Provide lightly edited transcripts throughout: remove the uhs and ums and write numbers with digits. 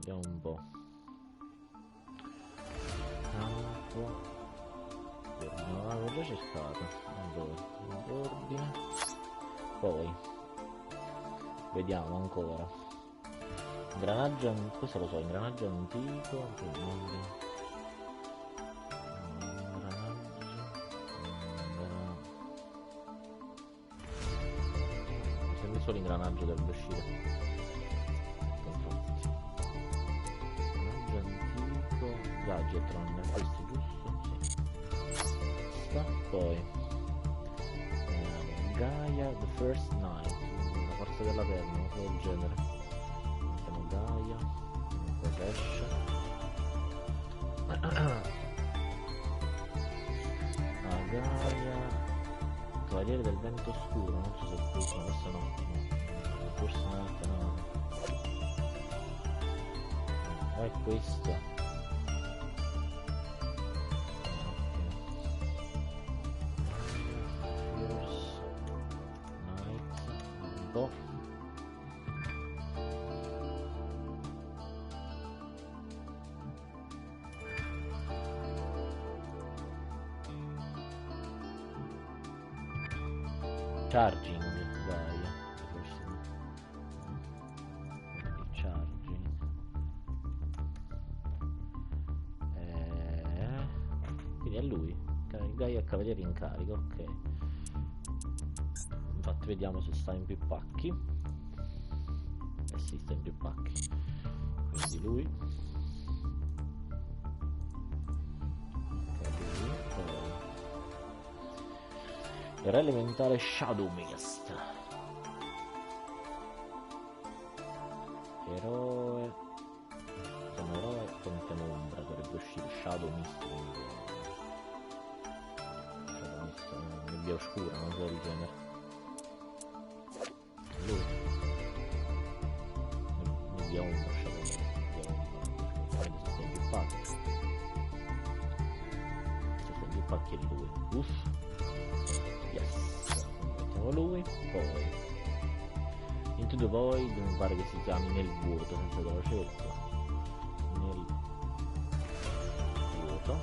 Vediamo un po'. Campo. No, l'avevo già cercato. Allora, ordine. Poi vediamo ancora. Ingranaggio, questo lo so, ingranaggio antico. Sembra solo ingranaggio dovrebbe uscire. Infatti. Ingranaggio antico. Gadgetron, questo giusto? Sì. Sta poi. Gaia the First Night. La forza della terra, una cosa del genere. Mettiamo Gaia. Cosa esce? Gaia. Cavaliere del vento oscuro, non so se è questo, ma questo no. First Night no. No, è questo. Charging, Gaia, charging. Quindi è lui, Gaia Cavaliere in carica, ok. Infatti vediamo se sta in più pacchi. Eh sì, sta in più pacchi. Quindi lui. Era elementale Shadow Mist. Eroe. Sono eroe con ombra, dovrebbe uscire Shadow Mist. Shadow Mist, nebbia oscura, non so del genere. Lui. Nebbia ombra, Shadow Mist. Nebbia ombra. Se sta in più pacchi. Se sta in più pacchi è lui. Uff. Yes, mettiamo lui, poi Into the Void, mi pare che si chiami nel vuoto, senza che lo cerco. Nel vuoto.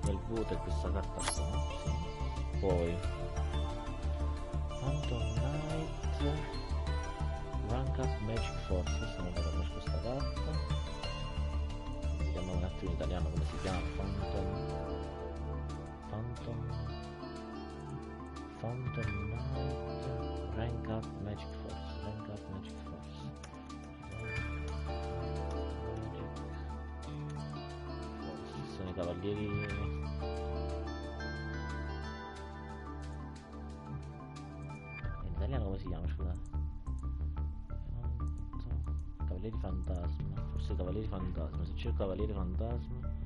Nel vuoto è questa carta qua, sì. Poi Phantom Knight, Rank Up Magic Force, questa non la conosco sta carta. Vediamo un attimo in italiano come si chiama. Phantom Knight, Rank Up Magic Force, Rank Up Magic Force. Sono i cavalieri. In italiano come si chiama, scusate? Cavalieri Fantasma, forse Cavalieri Fantasma, se cerco Cavalieri Fantasma.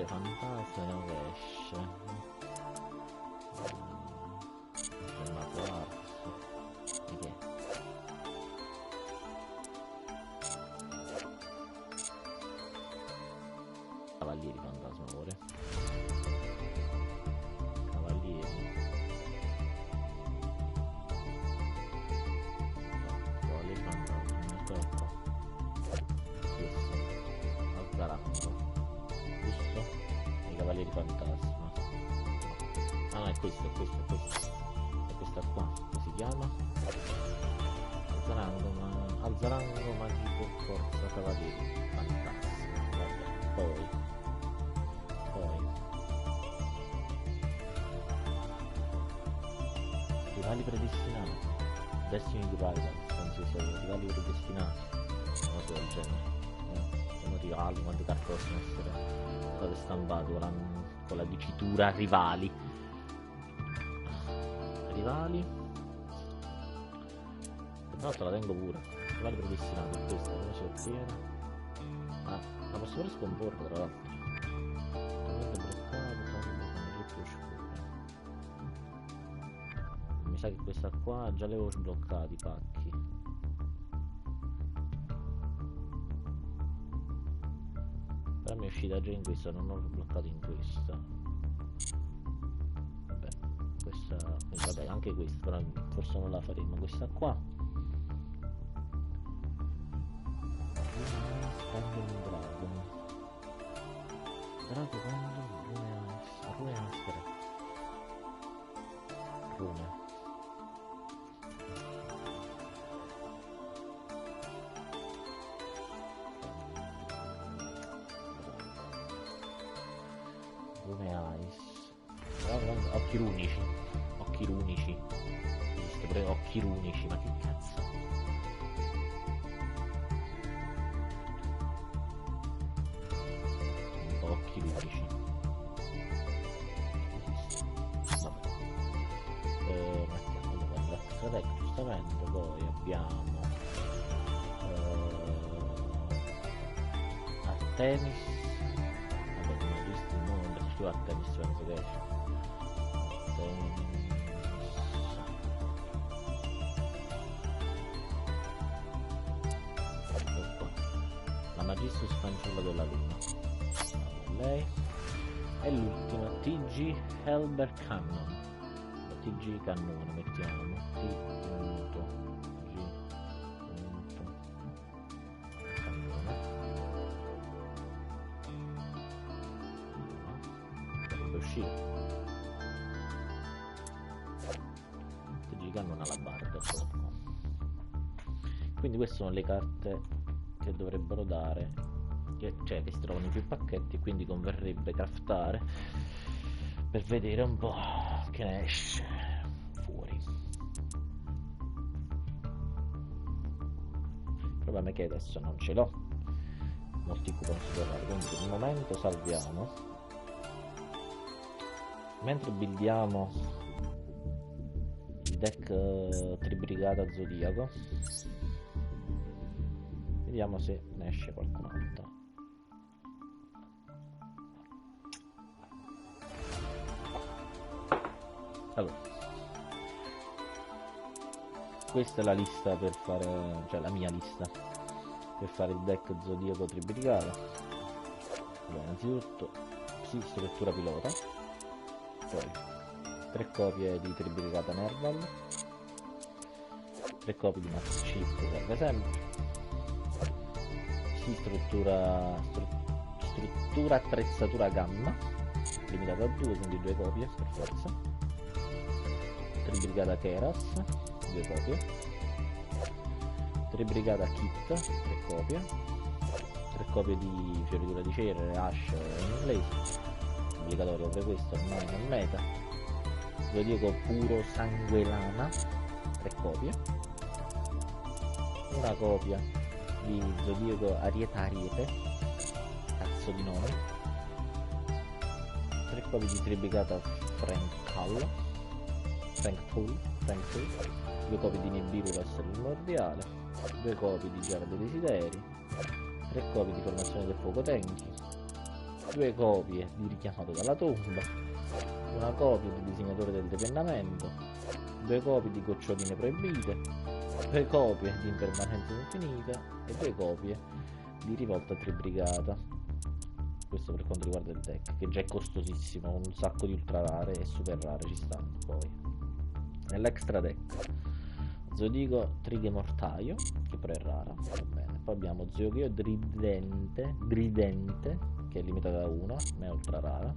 Fantasma non esce. Una quarzo. Di che? Cavalieri fantasma ora. Cavalieri. Cavalieri fantasma, eccolo qua. Questo. Azzarango. Giusto? I cavalieri fantasma. Ah no, è questo. È questa qua, come si chiama? Alzarango magico forza cavalieri fantasma. Vabbè, poi rivali predestinati, Destiny Rivals, penso sono rivali predestinati, una cosa del genere. Sono rivali, quante carte possono essere state stampate con la dicitura rivali. No, te la tengo pure. Rivali predestinati, questa come si ottiene? Ma la posso pure scomporre tra l'altro. Totalmente bloccato, totalmente con più oscura. mi sa che questa qua già le avevo sbloccati i pacchi. Però mi è uscita già in questa, non l'ho sbloccato in questa. Vabbè, questa, vabbè, anche questa, però forse non la faremo. Questa qua. Standing Dragon. Drago quando? Rune Aspera. Rune. Occhi runici. Occhi runici. Esiste pure occhi runici, ma che cazzo? Occhi runici. Esiste. Vabbè. Mettiamo allora l'extra deck, giustamente. Poi abbiamo Artemis. Vabbè, non ho visto il mondo, se scrivo Artemis penso che esce. La Magistus fanciulla della luna. Lei è l'ultima. TG Helber Cannon. TG cannone mettiamo. Cannone. Dovrebbe uscire. Non alla barca sopra. Quindi queste sono le carte che dovrebbero dare, cioè che si trovano in più pacchetti, e quindi converrebbe craftare per vedere un po' che ne esce fuori. Il problema è che adesso non ce l'ho molti coupon superati, quindi per il momento salviamo mentre buildiamo deck Tribrigata Zodiaco. Vediamo se ne esce qualcun'altra. Allora, questa è la lista per fare, cioè la mia lista per fare il deck Zodiaco Tribrigata. Allora, innanzitutto struttura pilota, poi 3 copie di Tribrigata Nerval, 3 copie di Max Chip, serve sempre. Struttura attrezzatura gamma, limitata a 2, quindi 2 copie per forza. Tribrigata Keras, 2 copie. Tribrigata Kit, 3 copie. 3 copie di Fioritura di Cerere, Ash in inglese. Obbligatorio per questo, ormai nel meta. Zodiaco Puro Sangue Lana, 3 copie. Una copia di Zodiaco Ariete Ariete, cazzo di nome. 3 copie di Tribrigata Frank Tool, 2 copie di Nibiru l'essere primordiale, 2 copie di Giara dei Desideri, 3 copie di Formazione del Fuoco Tenchi, 2 copie di Richiamato dalla Tomba, una copia di Disegnatore del Depennamento, 2 copie di Goccioline Proibite, 2 copie di Impermanenza Infinita e 2 copie di Rivolta Tribrigata. Questo per quanto riguarda il deck, che già è costosissimo, un sacco di ultra rare e super rare ci stanno. Poi nell'extra deck Zodiaco Trighe Mortaio, che però è rara, va bene. Poi abbiamo Zodiaco Dridente, che è limitata a 1, ma è ultra rara.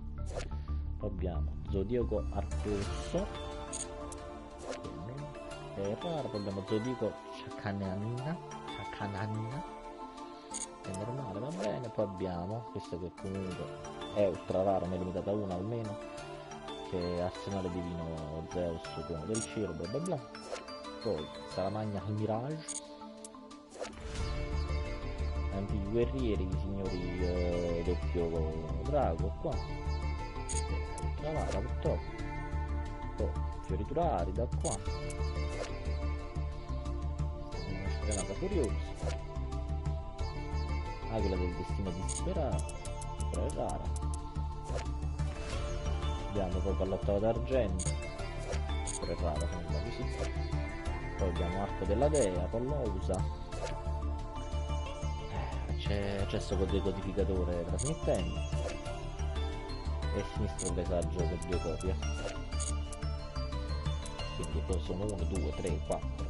Poi abbiamo Zodiaco Arcorso, che è rara. Poi abbiamo Zodiaco Chakananina, che è normale, va bene. Poi abbiamo questa che comunque è ultra rara, ma è limitata a 1 almeno, che è Arsenale Divino Zeus, Duomo del Cielo, bla bla bla. Poi Salamagna Mirage, Antichi Guerrieri, i signori doppio drago qua, ultra rara purtroppo. Poi Fioriturari da qua, una sfrenata furiosa, Aquila del Destino Disperato, però è rara. Abbiamo poi Pallottata d'Argento, sempre rara se non sbaglio, sì. Poi abbiamo Arco della Dea, Pollousa. C'è accesso col decodificatore trasmittente e sinistro presagio per 2 copie. Quindi poi sono 1, 2, 3, 4,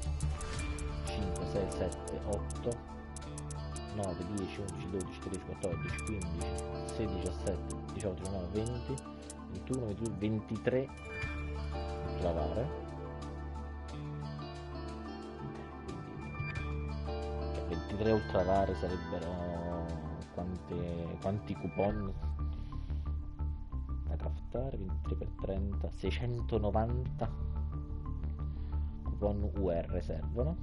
5, 6, 7, 8, 9, 10, 11, 12, 13, 14, 15, 16, 17, 18, 19, 20, 21, 22, 23 ultravare. 23 ultravare sarebbero quanti coupon da craftare? 23 per 30, 690 coupon UR servono.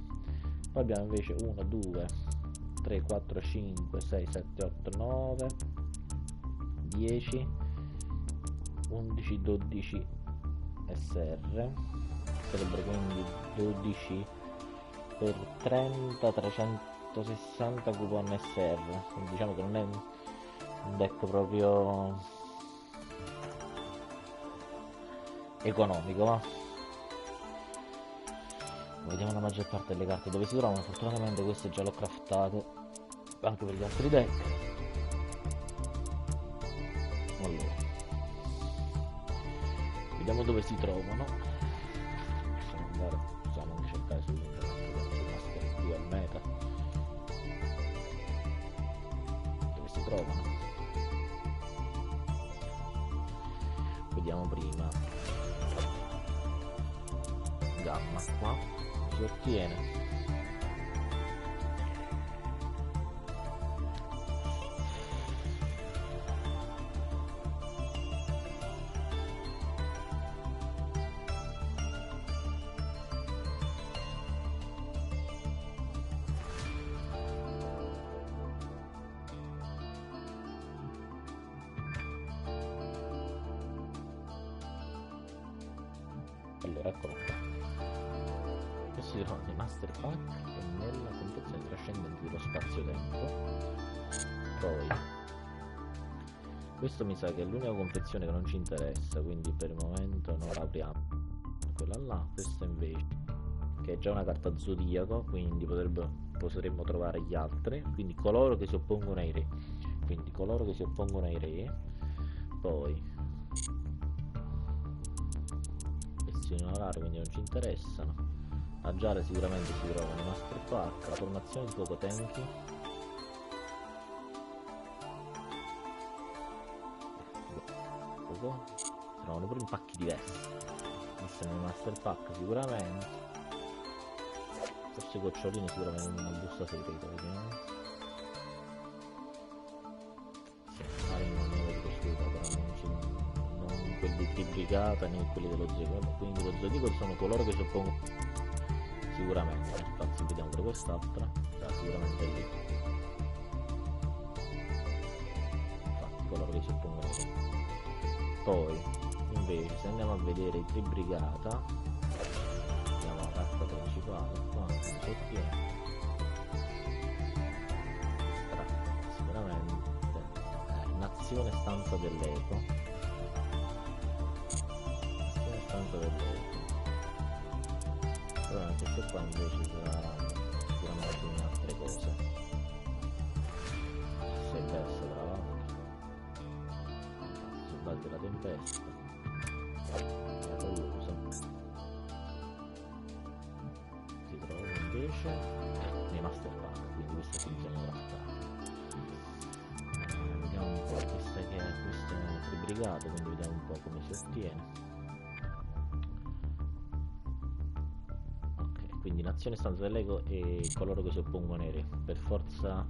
Poi abbiamo invece 1, 2, 3, 4, 5, 6, 7, 8, 9, 10, 11, 12 SR, sarebbero quindi 12 per 30, 360 coupon SR. Quindi diciamo che non è un deck proprio economico, ma vediamo la maggior parte delle carte dove si trovano. Fortunatamente queste già l'ho craftate anche per gli altri deck. Allora, vediamo dove si trovano. Possiamo anche cercare su internet, su Master 2 al meta, dove si trovano. Vediamo prima Gamma, qua si ottiene allora, eccolo qua. Questo si trova nei Master Pack e nella confezione trascendente dello spazio-tempo. Poi questo mi sa che è l'unica confezione che non ci interessa, quindi per il momento non la apriamo. Quella là, questa invece, che è già una carta zodiaco, quindi potremmo trovare gli altri, quindi coloro che si oppongono ai re. Quindi coloro che si oppongono ai re. Poi orari, quindi non ci interessano. A giare sicuramente si trovano i Master Pack, la formazione di fuoco Tenki, si trovano pure in pacchi diversi. Questo è nei Master Pack sicuramente, forse goccioline si trovano in una busta segreta, vediamo. Sì, magari non ne vedo costruita, però non quelli di tribrigata né quelli dello Zodiaco. Quindi lo Zodiaco sono coloro che si oppongono sicuramente. Infatti vediamo pure quest'altra, sicuramente lì. Infatti coloro che si oppongono lì. Poi invece se andiamo a vedere i tribrigata, vediamo la carta principale qua, si ottiene sicuramente nazione stanza dell'eco. Però anche se qua invece saranno sicuramente in altre cose, si è persa tra l'altro, soldati della tempesta, la Pollousa si trova invece nei Master Pack, quindi questa si bisogna trattare. Vediamo un po', questa è tribrigata, quindi vediamo un po' come si ottiene. Quindi nazione stanza dell'eco e coloro che si oppongono ai re. Per forza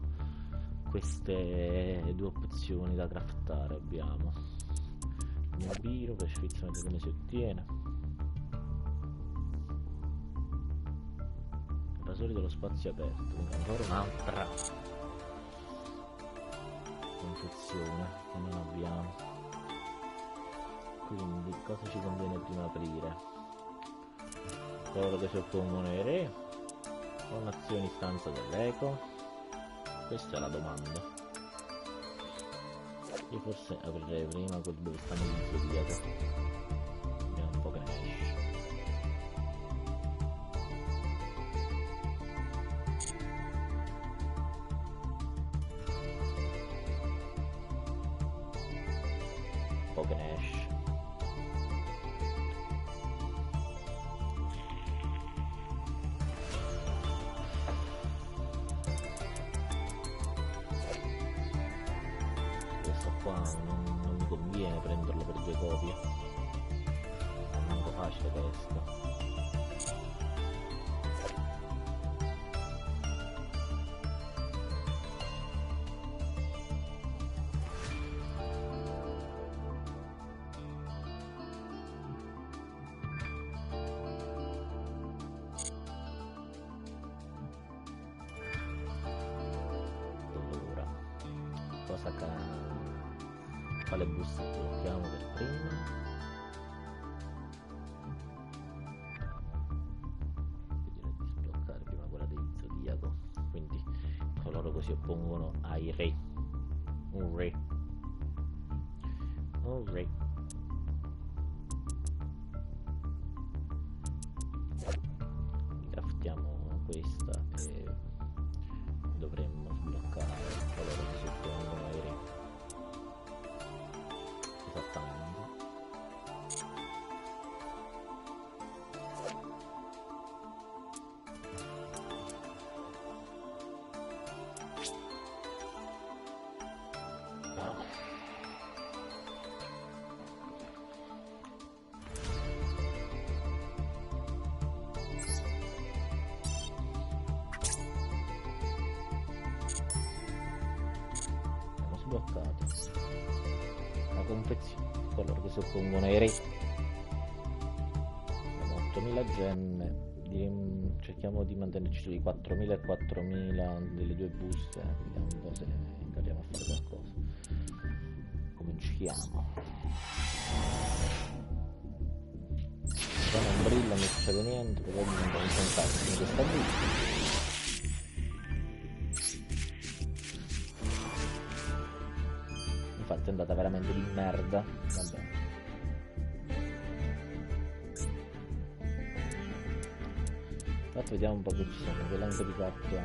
queste due opzioni da craftare abbiamo. Mobilo, per sfizione come si ottiene. Invasori dello spazio aperto, quindi ancora un'altra confezione che non abbiamo. Quindi cosa ci conviene prima aprire? Coloro che si oppongono ai re o nazioni stanza dell'eco? Questa è la domanda. Io forse aprirei prima dove stanno gli zodiaco, vediamo un po' che ne esce. qua non mi conviene prenderlo per 2 copie, è molto facile che esca. Quale busta blocchiamo per prima? Direi di sbloccare prima quella del zodiaco, quindi coloro che si oppongono ai re. Un re. Craftiamo questa e dovremmo sbloccare coloro che si oppongono ai re. Esattamente. Abbiamo sbloccato la confezione, coloro che si oppongono ai re. Abbiamo 8000 gemme, cerchiamo di mantenerci sui 4000 e 4000 delle 2 buste, vediamo un po' se entriamo a fare qualcosa. Cominciamo. Non brilla, non succede niente, probabilmente non sono fatti in questa busta. Infatti è andata veramente di merda. Vabbè. Infatti vediamo un po' che ci sono, che elenco di carte.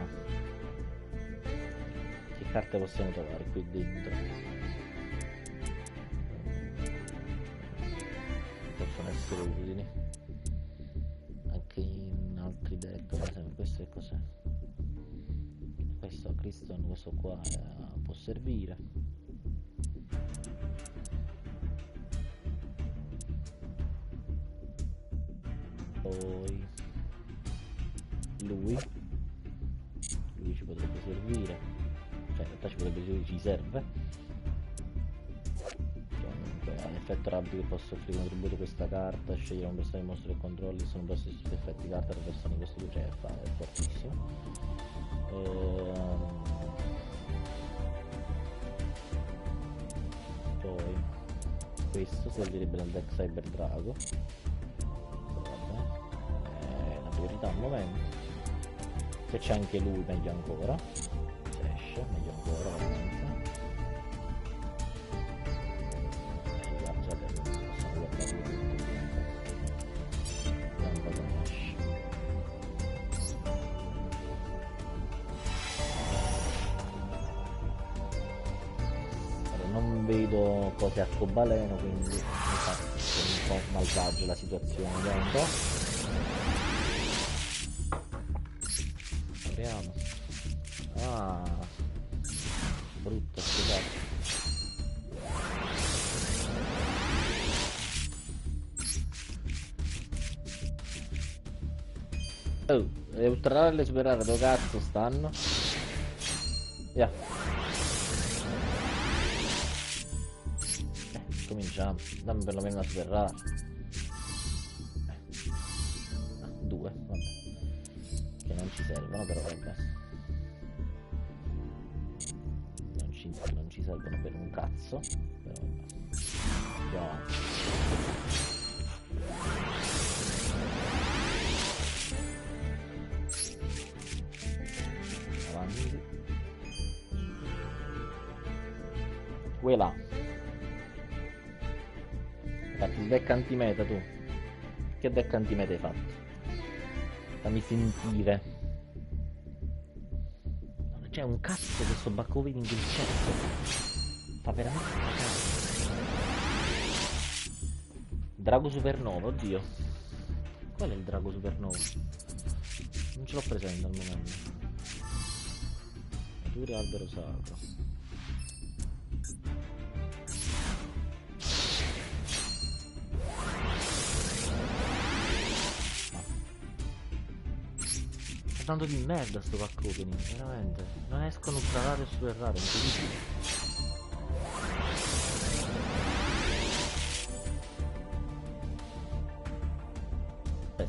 Che carte possiamo trovare qui dentro? Possono essere utili anche in altri deck, per esempio. Questo è cos'è? Questo Criston, questo qua può servire. Poi lui ci potrebbe servire, cioè in realtà ci potrebbe servire, ci serve. Comunque ha l'effetto rapido che posso offrire un attributo questa carta, scegliere un bersaglio di mostro e controlli, sono possono essere effetti carta per persone questo due, cioè è fortissimo. Poi questo servirebbe nel deck Cyber Drago, è una priorità al momento. Se c'è anche lui meglio ancora, se esce meglio ancora veramente. Già che possiamo guardare tutto, vediamo un po' come esce. Allora, non vedo cose arcobaleno, quindi mi fa un po' malvagio la situazione. Vediamo un po'. Ah, brutto scusate. Oh, le ultrarelle superare dove cazzo stanno? Via. Cominciamo. Dammi perlomeno una superare. 2, vabbè. Che non ci servono però vabbè. Non ci servono per un cazzo, però vabbè. Avanti. Quella. Hai fatto il deck antimeta tu? Che deck antimeta hai fatto? Fammi sentire. C'è un cazzo questo Backovin in quel cazzo. Fa veramente cagare. Drago Supernova, oddio. Qual è il Drago Supernova? Non ce l'ho presente al momento. Nature albero sacro. tanto di merda sto pack opening, veramente. Non escono ultra rare e super rare, incredibile.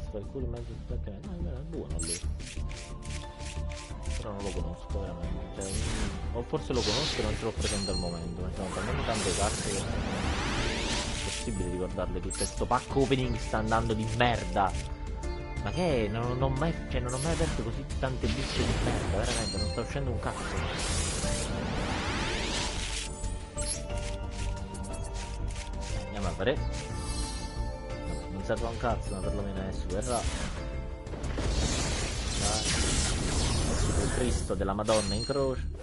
Sto il culo in mezzo perché no, è buono allora. Però non lo conosco veramente. Cioè, o forse lo conosco e non ce l'ho presente al momento. Ma sono talmente tante carte che è impossibile ricordarle tutte. Sto pack opening sta andando di merda. Ma che è? Non ho mai aperto così tante buste di merda, veramente, non sta uscendo un cazzo. Andiamo a vedere. Vabbè, non serve un cazzo, ma perlomeno è super raro. Dai. Adesso il Cristo della Madonna in croce.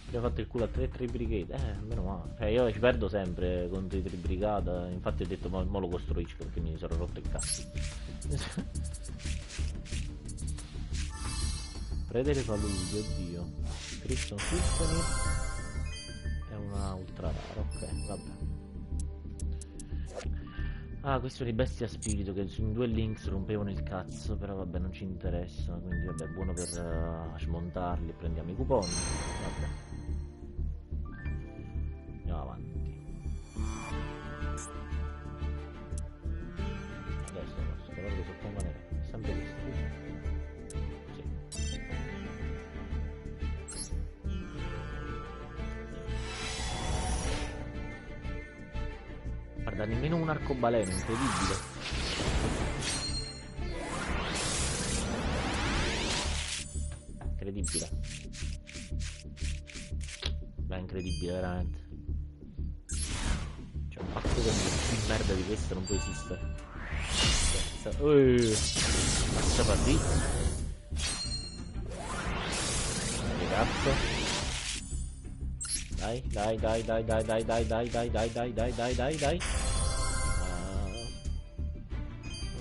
Abbiamo fatto il culo a 3 tribrigate, meno male. Cioè io ci perdo sempre contro i tribrigata, infatti ho detto mo lo costruisco perché mi sono rotto il cazzo. Predere Paludi, oddio. Christian Symphony è una ultra rara, ok, vabbè. Ah, questo di bestia spirito che in due links rompevano il cazzo, però vabbè non ci interessa, quindi vabbè buono per smontarli, prendiamo i coupon, vabbè. Andiamo avanti. Adesso colore che soppongo nero, è sempre questo. Sì. Guarda, nemmeno un arcobaleno, incredibile. Incredibile. Ma è incredibile, veramente. C'è un pacco di merda di questo, non può esistere. Passa partì. Che cazzo? Dai. Non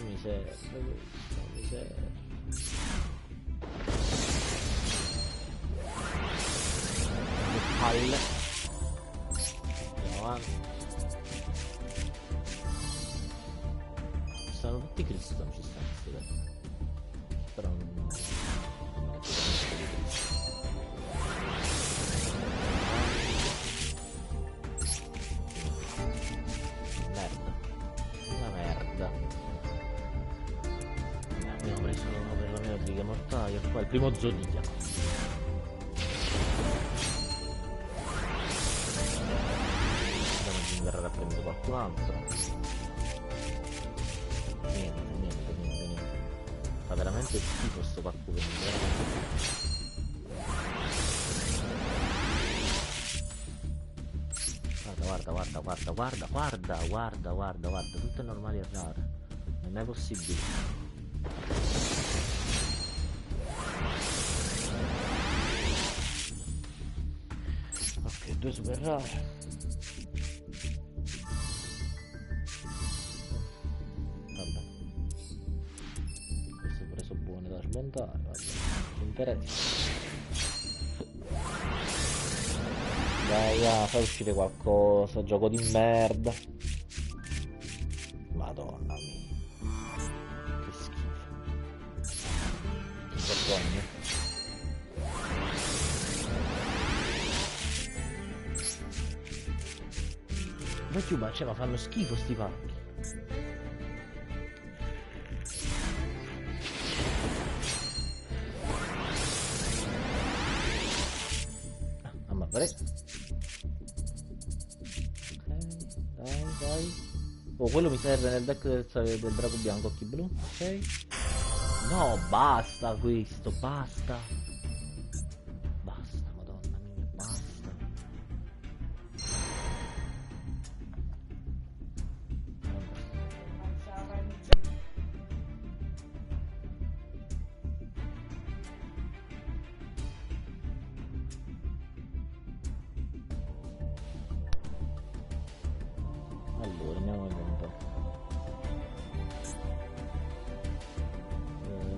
mi serve questo, non mi serve. Che palle. Andiamo avanti. Stanno tutti Cristo, non ci stanno questi dai. Però non è una merda. Abbiamo preso perlomeno Triga Mortaio. Qua il primo Zodiaco. Andiamo a verrà a prendere qualcun altro. Niente. Fa veramente schifo sto pacco, guarda, tutto è normale e raro. Non è possibile. Ok, 2 super rare. Vabbè. Questo è preso buone da smontare, vabbè. Ci interessa. Dai, fai uscire qualcosa, gioco di merda. Madonna mia. Che schifo. Che vergogna. Ma cioè, ma fanno schifo sti pacchi. Ma dai. Oh, quello mi serve nel deck del drago bianco occhi blu, ok? No, basta questo, basta. Basta, madonna mia, basta. Allora, andiamo a vedere un po'.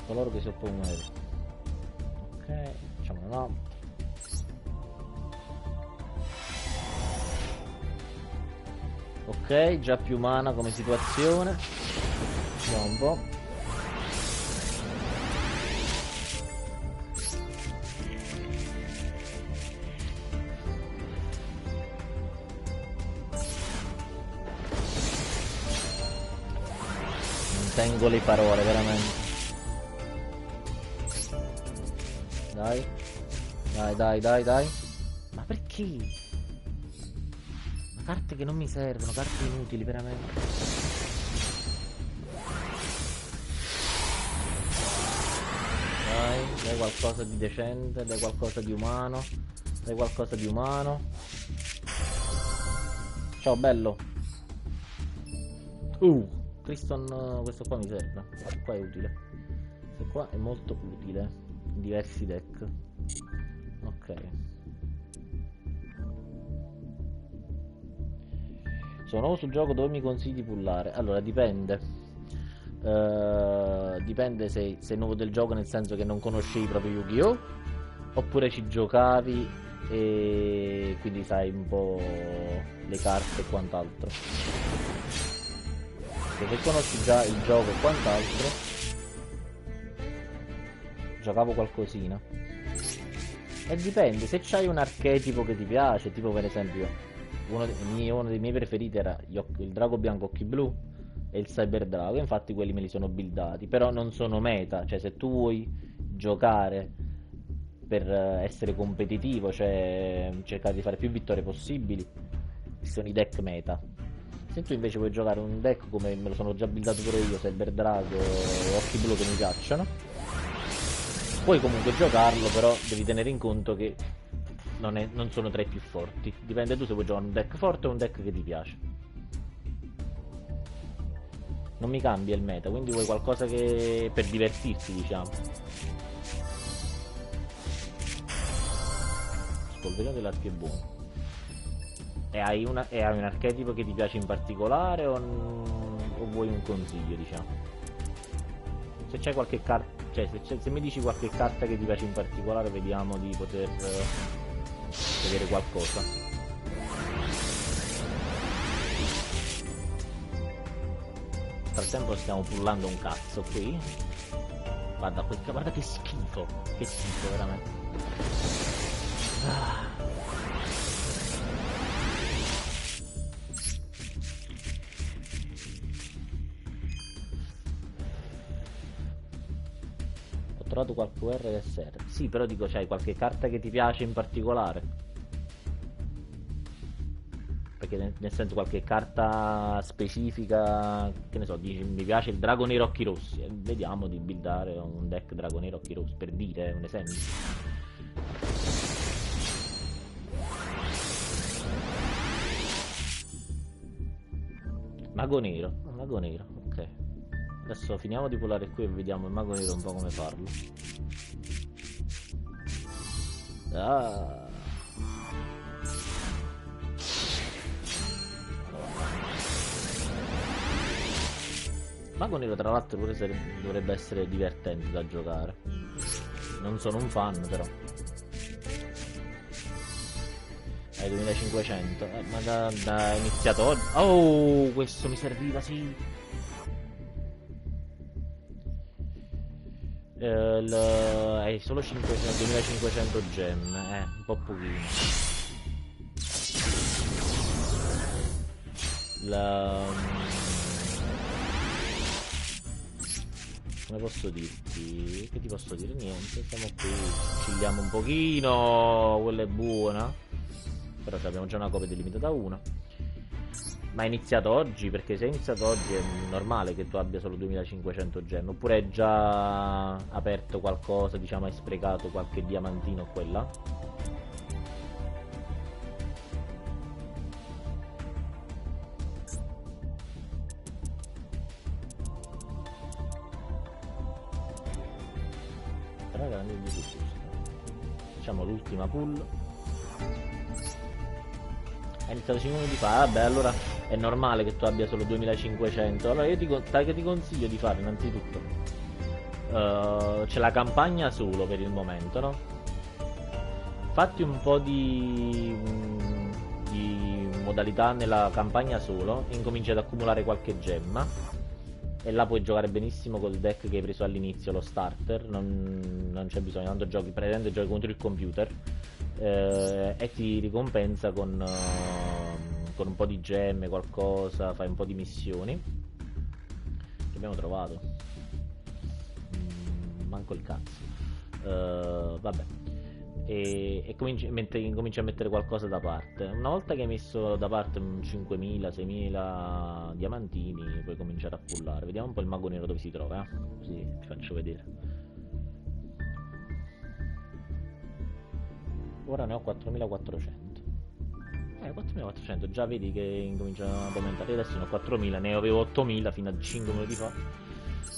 Coloro che si oppongono a ok, facciamo una no. Ok, già più mana come situazione. Vediamo un po'. Non tengo le parole, veramente. Dai. Dai, dai, dai, dai. Ma perché? Ma carte che non mi servono, carte inutili, veramente. Dai qualcosa di decente, dai qualcosa di umano. Dai qualcosa di umano. Ciao, bello. Tristan, questo qua mi serve. Questo qua è utile. Questo qua è molto utile. In diversi deck. Ok. Sono nuovo sul gioco, dove mi consigli di pullare? Allora, dipende. Dipende se sei nuovo del gioco, nel senso che non conoscevi proprio Yu-Gi-Oh! Oppure ci giocavi e quindi sai un po' le carte e quant'altro. Se conosci già il gioco e quant'altro, giocavo qualcosina. E dipende, se c'hai un archetipo che ti piace, tipo per esempio uno dei miei preferiti era il drago bianco occhi blu e il cyber drago, infatti quelli me li sono buildati, però non sono meta, cioè se tu vuoi giocare per essere competitivo, cioè cercare di fare più vittorie possibili, sono i deck meta. Se tu invece vuoi giocare un deck come me lo sono già buildato pure io, cyber drago e occhi blu che mi piacciono, puoi comunque giocarlo, però devi tenere in conto che non sono tra i più forti. Dipende tu se vuoi giocare un deck forte o un deck che ti piace. Non mi cambia il meta, quindi vuoi qualcosa che per divertirti, diciamo. Spolverino dell'arco è buono. E hai un archetipo che ti piace in particolare o vuoi un consiglio, diciamo? Se c'è qualche carta, cioè se mi dici qualche carta che ti piace in particolare, vediamo di poter vedere qualcosa. Nel frattempo stiamo pullando un cazzo qui. Guarda che schifo. Che schifo, veramente. Ho trovato qualche RSR. Sì, però dico, c'hai qualche carta che ti piace in particolare? Perché nel senso, qualche carta specifica, che ne so, dici mi piace il drago nero occhi rossi, vediamo di buildare un deck drago nero occhi rossi, per dire un esempio. Mago nero, ok. Adesso finiamo di pullare qui e vediamo il mago nero un po' come farlo. Mago nero tra l'altro pure dovrebbe essere divertente da giocare. Non sono un fan, però. 2500. Ma da iniziato oggi. Oh, questo mi serviva, sì. È solo 2500 gem. Un po' pochino. Come posso dirti? Che ti posso dire? Niente, siamo qui, chilliamo un pochino, quella è buona. Però abbiamo già una copia delimitata 1. Ma è iniziato oggi? Perché se è iniziato oggi è normale che tu abbia solo 2500 gem. Oppure hai già aperto qualcosa, diciamo hai sprecato qualche diamantino qua e là? Facciamo l'ultima pull. È iniziato 5 minuti fa. Vabbè, allora è normale che tu abbia solo 2500. Allora io sai che ti consiglio di fare innanzitutto, c'è la campagna solo per il momento, no? Fatti un po' di modalità nella campagna solo, incominci ad accumulare qualche gemma E là puoi giocare benissimo col deck che hai preso all'inizio, lo starter, non c'è bisogno, tanto giochi, praticamente giochi contro il computer, e ti ricompensa con un po' di gemme, qualcosa, fai un po' di missioni. Che abbiamo trovato? Manco il cazzo. Vabbè. E cominci a mettere qualcosa da parte. Una volta che hai messo da parte 5.000-6.000 diamantini, puoi cominciare a pullare. Vediamo un po' il mago nero dove si trova, così ti faccio vedere. Ora ne ho 4.400. 4.400, già vedi che incominciano ad aumentare. Adesso ne ho 4.000, ne avevo 8.000 fino a 5 minuti fa.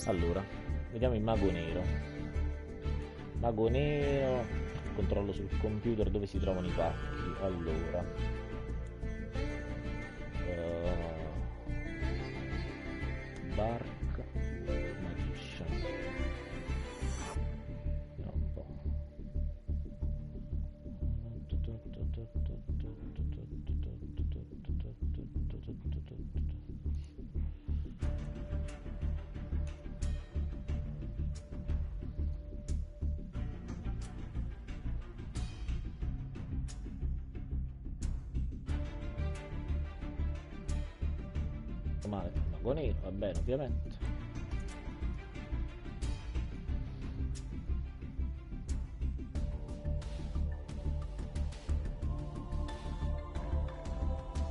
Allora, vediamo il mago nero. Mago nero, controllo sul computer dove si trovano i pacchi. Allora, Dark Magician. Vediamo un po'. Male, mago nero, va bene, ovviamente.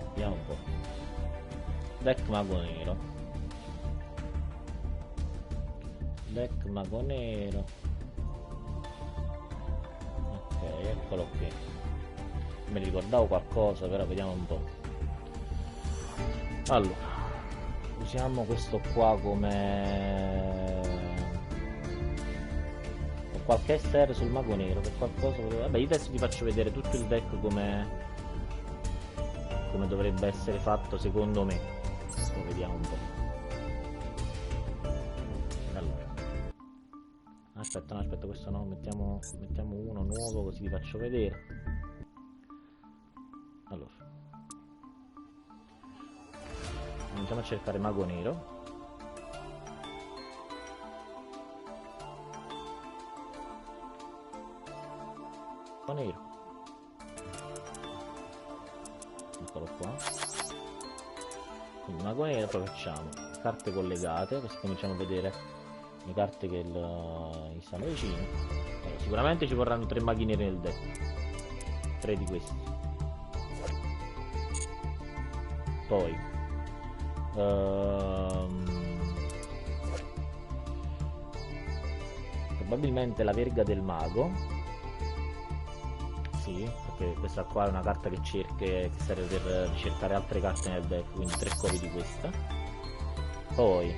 Vediamo un po'. Deck mago nero. Deck mago nero. Ok, eccolo qui. Me ne ricordavo qualcosa, però vediamo un po'. Allora, usiamo questo qua come qualche SR sul mago nero per qualcosa. Vabbè, io adesso ti faccio vedere tutto il deck come dovrebbe essere fatto secondo me. Lo vediamo un po'. Allora, aspetta, no, aspetta, questo no, mettiamo uno nuovo così ti faccio vedere. Allora, cominciamo a cercare mago nero. Mago nero, eccolo qua. Quindi mago nero, poi facciamo carte collegate, così cominciamo a vedere le carte che gli stanno vicino. Allora, sicuramente ci vorranno 3 maghi neri nel deck, 3 di questi. Poi probabilmente la verga del mago. Sì, perché questa qua è una carta che serve per ricercare altre carte nel deck, quindi 3 copie di questa. Poi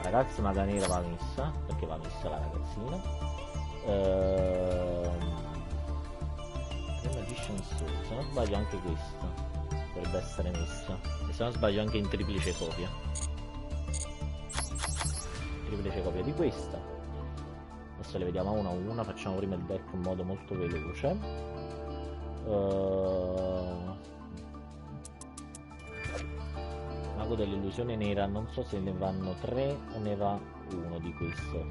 la ragazza maga nera va messa, perché va messa la ragazzina. Magician Soul, se non sbaglio anche questa dovrebbe essere messa, e se non sbaglio anche in triplice copia. Triplice copia di questa. Adesso le vediamo una a una, facciamo prima il deck in modo molto veloce. Mago dell'illusione nera, non so se ne vanno 3 o ne va uno di questo.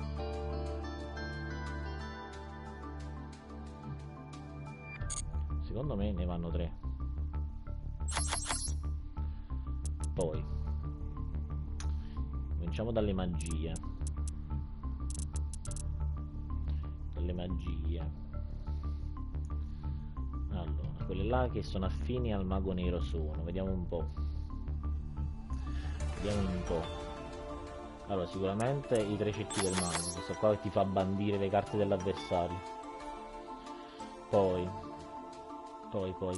Secondo me ne vanno 3. Poi cominciamo dalle magie. Allora, quelle là che sono affini al mago nero sono, vediamo un po'. Allora, sicuramente i 3 cerchi del mago, questo qua che ti fa bandire le carte dell'avversario. Poi vediamo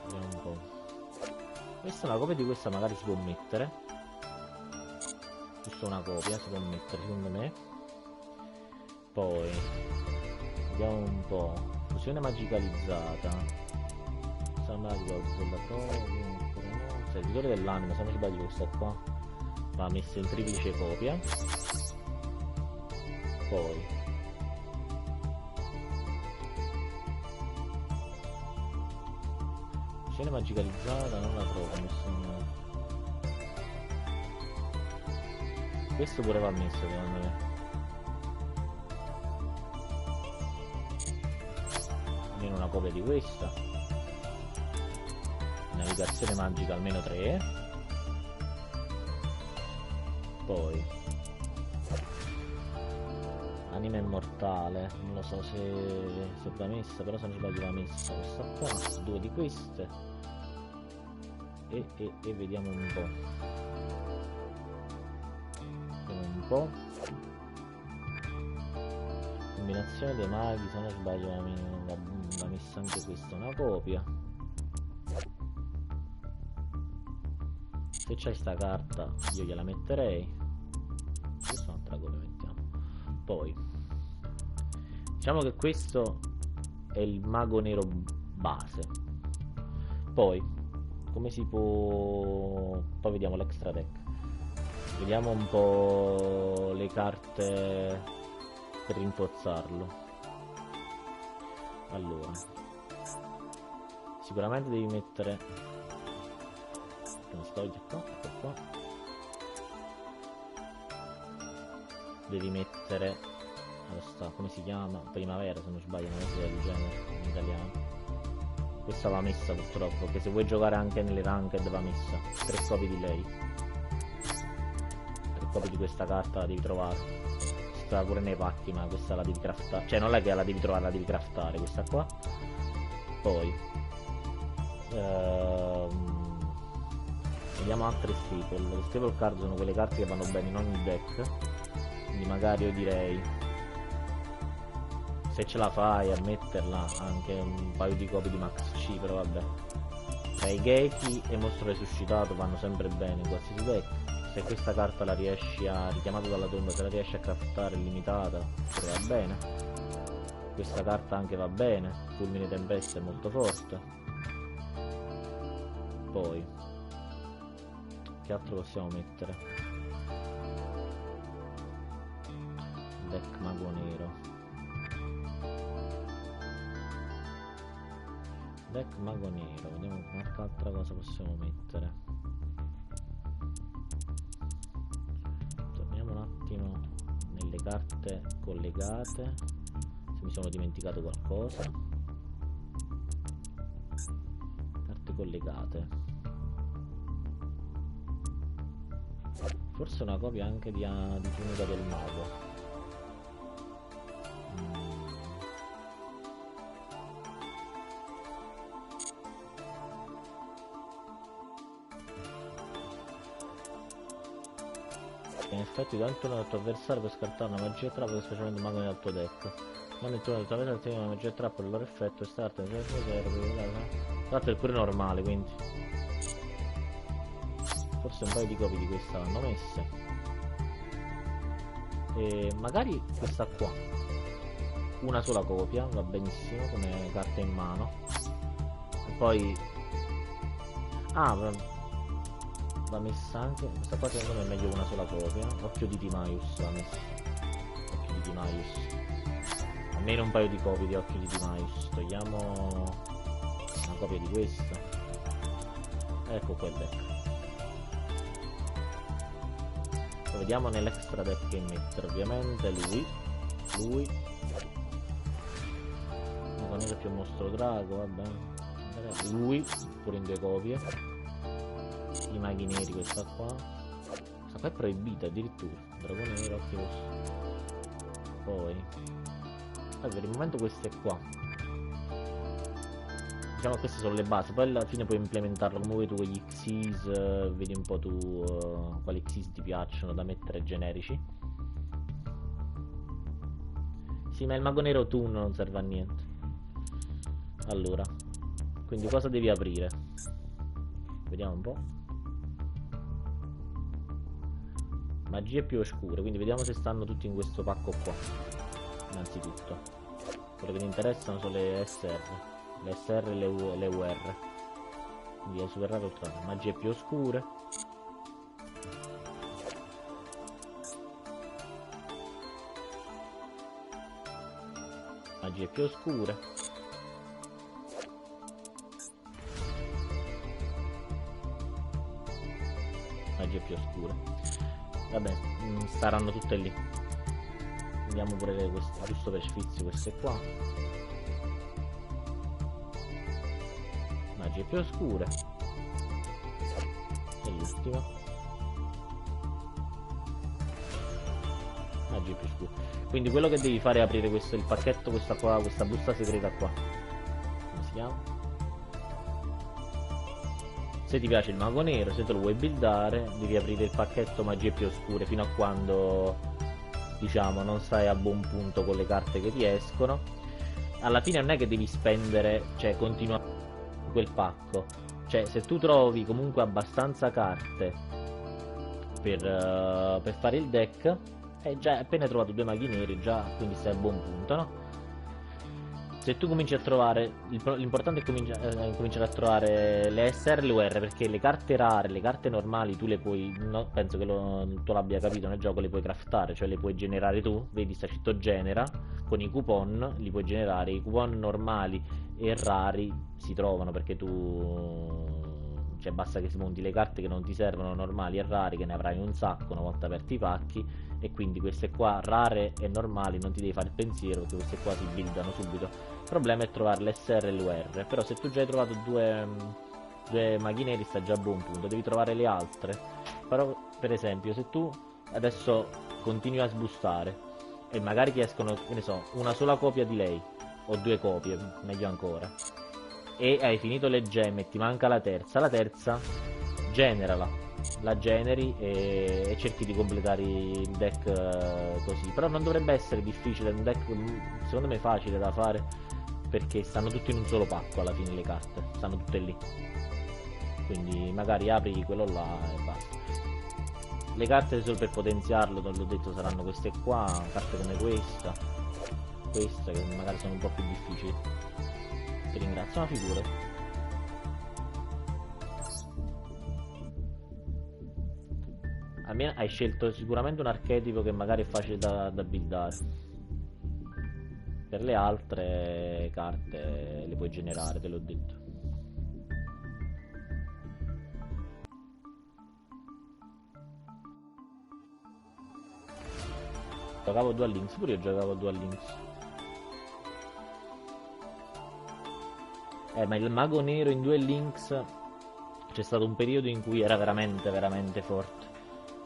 un po'. Questa è una copia di questa, magari si può mettere. Questa è una copia, si può mettere secondo me. Poi vediamo un po'. Fusione magicalizzata. Magica servitore dell'anima, se non sbaglio questa qua va messa in triplice copia. Poi fusione magicalizzata non la trovo, Questo pure va messo secondo me. Almeno una copia di questa. Navigazione magica almeno 3. Poi anima immortale, non lo so se va messa, però se non sbaglio va messa questa qua, 2 di queste e vediamo un po'. Vediamo un po'. Combinazione dei maghi, se non sbaglio va messa anche questa, una copia. Se c'hai sta carta io gliela metterei. Questa è un'altra copia, mettiamo. Poi diciamo che questo è il mago nero base. Poi come si può... Poi vediamo l'extra deck. Vediamo un po' le carte per rinforzarlo. Allora, sicuramente devi mettere... Non sto qua, ecco qua. Devi mettere... come si chiama? Primavera, se non sbaglio, una cosa del genere in italiano. Questa va messa purtroppo, perché se vuoi giocare anche nelle ranked va messa. 3 copie di lei. 3 copie di questa carta la devi trovare. Sta pure nei pacchi, ma questa la devi craftare. Cioè non è che la devi trovare, la devi craftare questa qua. Poi vediamo altre staple. Le staple card sono quelle carte che vanno bene in ogni deck. Quindi magari io direi, se ce la fai a metterla, anche un paio di copie di Max C, però vabbè. Raigeki e Mostro Resuscitato vanno sempre bene in qualsiasi deck. Se questa carta la riesci a, richiamata dalla tomba, se la riesci a craftare limitata, pure va bene. Questa carta anche va bene. Fulmine Tempesta è molto forte. Poi che altro possiamo mettere? Deck mago nero. Deck mago nero, vediamo qualche altra cosa possiamo mettere. Torniamo un attimo nelle carte collegate, se mi sono dimenticato qualcosa. Carte collegate. Forse una copia anche di Tunica del Mago. In effetti durante il turno del tuo avversario puoi scartare una magia trappola, specialmente un mago nel tuo deck. Quando il turno del tuo avversario ottiene una magia trappola, il loro effetto è start è pure normale, quindi forse un paio di copie di questa vanno messe. E magari questa qua, una sola copia, va benissimo come carta in mano. E poi va messa anche questa qua, secondo me è meglio una sola copia. Occhio di Timaius va messa. Occhio di Timaius, almeno un paio di copie di Occhio di Timaius. Togliamo una copia di questa. Ecco qua il deck. Poi vediamo nell'extra deck che mettere. Ovviamente lui non è più mostro drago, va bene. Lui pure in 2 copie. I maghi neri, questa qua è proibita addirittura. Drago nero, occhio rosso. Poi per il momento queste qua, diciamo queste sono le basi, poi alla fine puoi implementarlo come vuoi tu con gli Xyz. Vedi un po' tu quali Xyz ti piacciono da mettere generici. Sì, ma il mago nero tu non serve a niente. Allora, quindi cosa devi aprire? Vediamo un po'. Magie più oscure, quindi vediamo se stanno tutti in questo pacco qua. Innanzitutto quello che ti interessano sono le SR, le SR e le UR, quindi le super rare ultra. Magie più oscure, magie più oscure, magie più oscure. Vabbè, staranno tutte lì. Vediamo pure queste, giusto per sfizio, queste qua. Magie più oscure. E l'ultima. Magie più oscure. Quindi quello che devi fare è aprire questo, il pacchetto, questa qua, questa busta segreta qua. Come si chiama? Se ti piace il mago nero, se te lo vuoi buildare, devi aprire il pacchetto magie più oscure fino a quando, diciamo, non stai a buon punto con le carte che ti escono. Alla fine non è che devi spendere, cioè continua quel pacco. Cioè se tu trovi comunque abbastanza carte per fare il deck, già appena hai trovato 2 maghi neri, già, quindi stai a buon punto, no? Se tu cominci a trovare, l'importante è cominciare a trovare le SR e le UR, perché le carte rare, le carte normali tu le puoi, no, penso che tu l'abbia capito nel gioco, le puoi craftare, cioè le puoi generare tu, vedi sta scritto genera, con i coupon li puoi generare, i coupon normali e rari si trovano perché tu, cioè basta che smonti le carte che non ti servono, normali e rari, che ne avrai un sacco una volta aperti i pacchi, e quindi queste qua rare e normali non ti devi fare il pensiero perché queste qua si buildano subito. Il problema è trovare l'SR e l'UR, però se tu già hai trovato due maghi neri sta già a buon punto, devi trovare le altre. Però per esempio se tu adesso continui a sbustare e magari ti escono, che ne so, una sola copia di lei o 2 copie, meglio ancora, e hai finito le gemme e ti manca la terza generala, la generi e cerchi di completare il deck così. Però non dovrebbe essere difficile, è un deck secondo me facile da fare perché stanno tutti in un solo pacco alla fine, le carte stanno tutte lì, quindi magari apri quello là e basta. Le carte solo per potenziarlo, te l'ho detto, saranno queste qua, carte come questa che magari sono un po' più difficili. Ti ringrazio, ma figure. Almeno hai scelto sicuramente un archetipo che magari è facile da buildare. Per le altre carte le puoi generare, te l'ho detto. Giocavo Dual Links, pure io giocavo Dual Links. Ma il mago nero in Duel Links c'è stato un periodo in cui era veramente forte.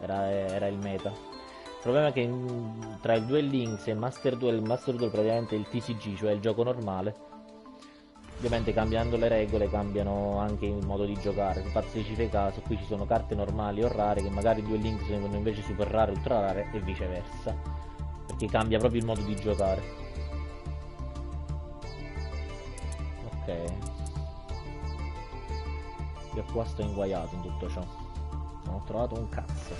Era il meta. Il problema è che tra il Duel Links e il Master Duel praticamente il TCG, cioè il gioco normale, ovviamente cambiando le regole cambiano anche il modo di giocare. Infatti se ci fai caso, qui ci sono carte normali o rare che magari Duel Links vengono invece super rare, ultra rare e viceversa, perché cambia proprio il modo di giocare. Ok. Io qua sto inguaiato in tutto ciò. Non ho trovato un cazzo.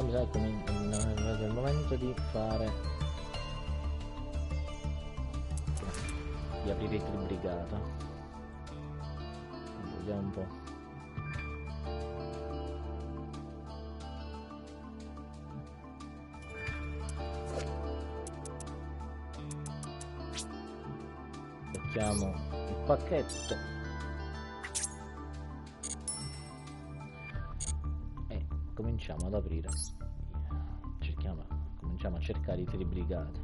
Mi sa che è il momento di fare, di aprire il tribrigata. Vediamo un po'. Mettiamo il pacchetto e cominciamo ad aprire. Cominciamo a cercare i tribrigate.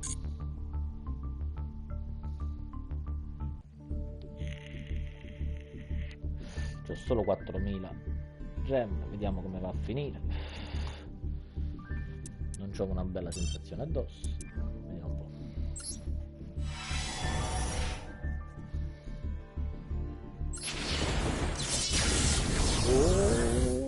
C'ho solo 4000 gemme, vediamo come va a finire. Non c'ho una bella sensazione addosso. Vediamo un po'. Oh.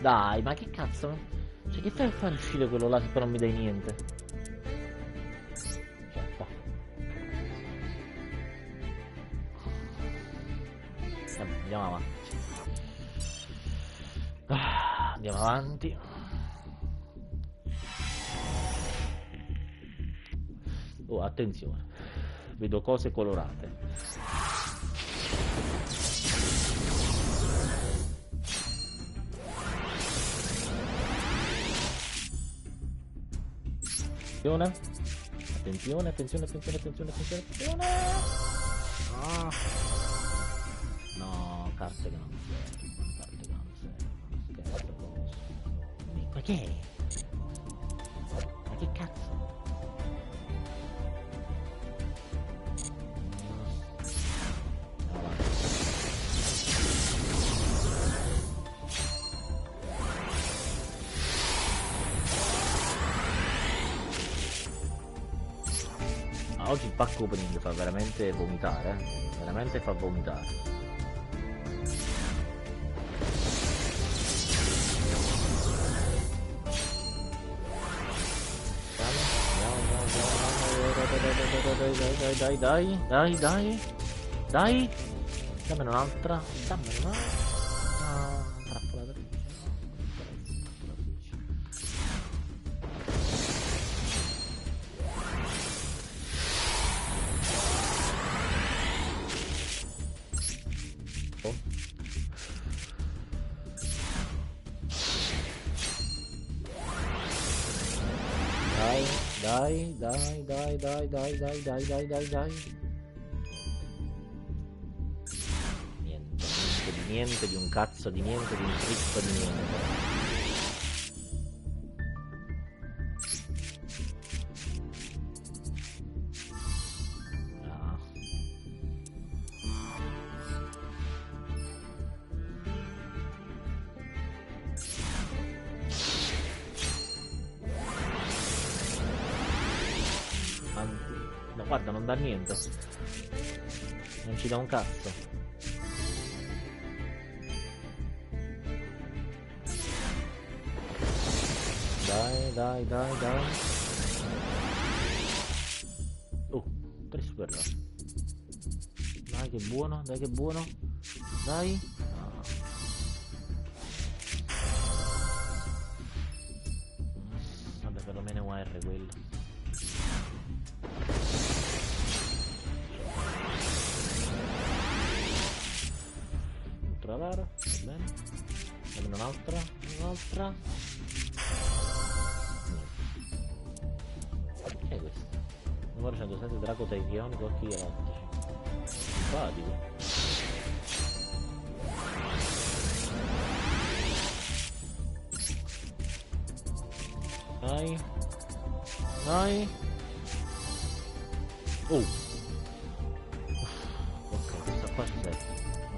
Dai, ma che cazzo? Cioè, che fai a far uscire quello là se poi non mi dai niente? Cioè, qua. Vabbè, andiamo avanti. Andiamo avanti. Oh, attenzione. Vedo cose colorate. Attenzione, attenzione, attenzione, attenzione, attenzione, attenzione. Ah. No, carte che non servono, carte che non servono. Scherzo, cosa? Ma che è? Ma che cazzo? Oggi il pack opening fa veramente vomitare, veramente fa vomitare. Dai, dammene un'altra, dammene un'altra. Trappola da dai. Niente di un cazzo di niente, di un tritto di niente. No, guarda, non dà niente. Non ci dà un cazzo. Dai. Oh, 3 super. Dai che buono, dai che buono. Dai. Ah. Vabbè, perlomeno UR quello. Ultra rara, va bene. Dammi un'altra. Che è questo? Numero 107 Drago Taichionico, occhi elettrici. Simpatico. Dai. Oh. Ok, questa qua ci serve.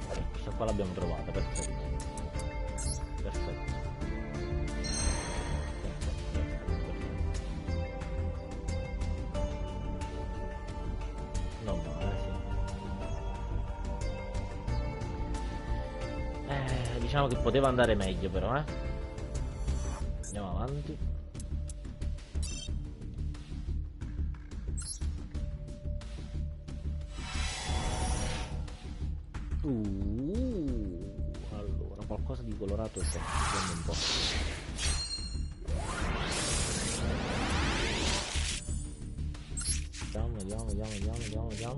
Ok, questa qua l'abbiamo trovata, perfetto. Diciamo che poteva andare meglio però, Andiamo avanti. Allora, qualcosa di colorato c'è, vediamo un po'. Vediamo.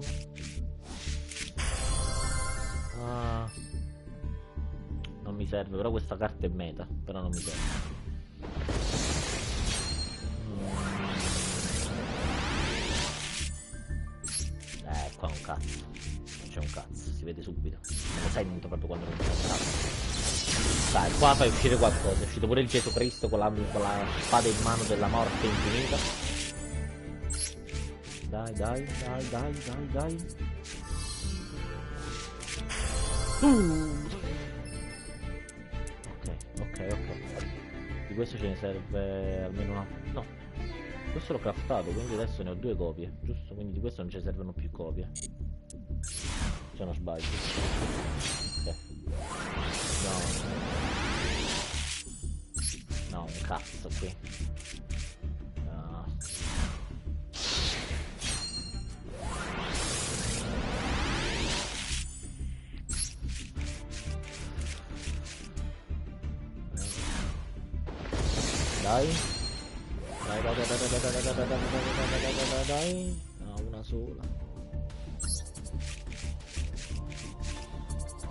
Non mi serve, però questa carta è meta, però non mi serve. Qua un cazzo. Non c'è un cazzo, si vede subito. Me lo sento proprio quando non c'è un cazzo. Dai, qua fai uscire qualcosa. È uscito pure il Gesù Cristo con la spada in mano della morte infinita. Dai. Ok. Di questo ce ne serve almeno una. No, questo l'ho craftato, quindi adesso ne ho 2 copie, giusto? Quindi di questo non ci servono più copie. Se non sbaglio. Ok. No, un cazzo qui. Dai. No, una sola.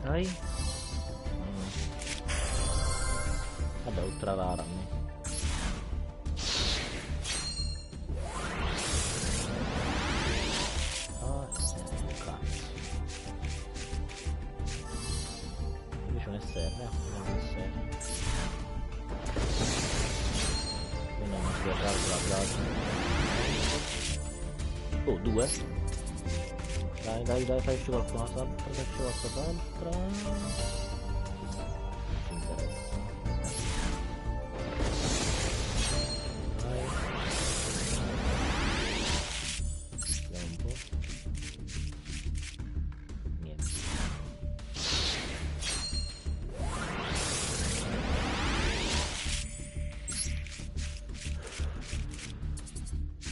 Dai. Vabbè, ultra rara. Cazzo. Invece un SR, non un SR. Quindi non si arrabba la plasma. Oh, 2. Dai, fai uscire qualcos'altro, fai uscire qualcos'altro. Non ci interessa. Dai. Vediamo un po'. Niente.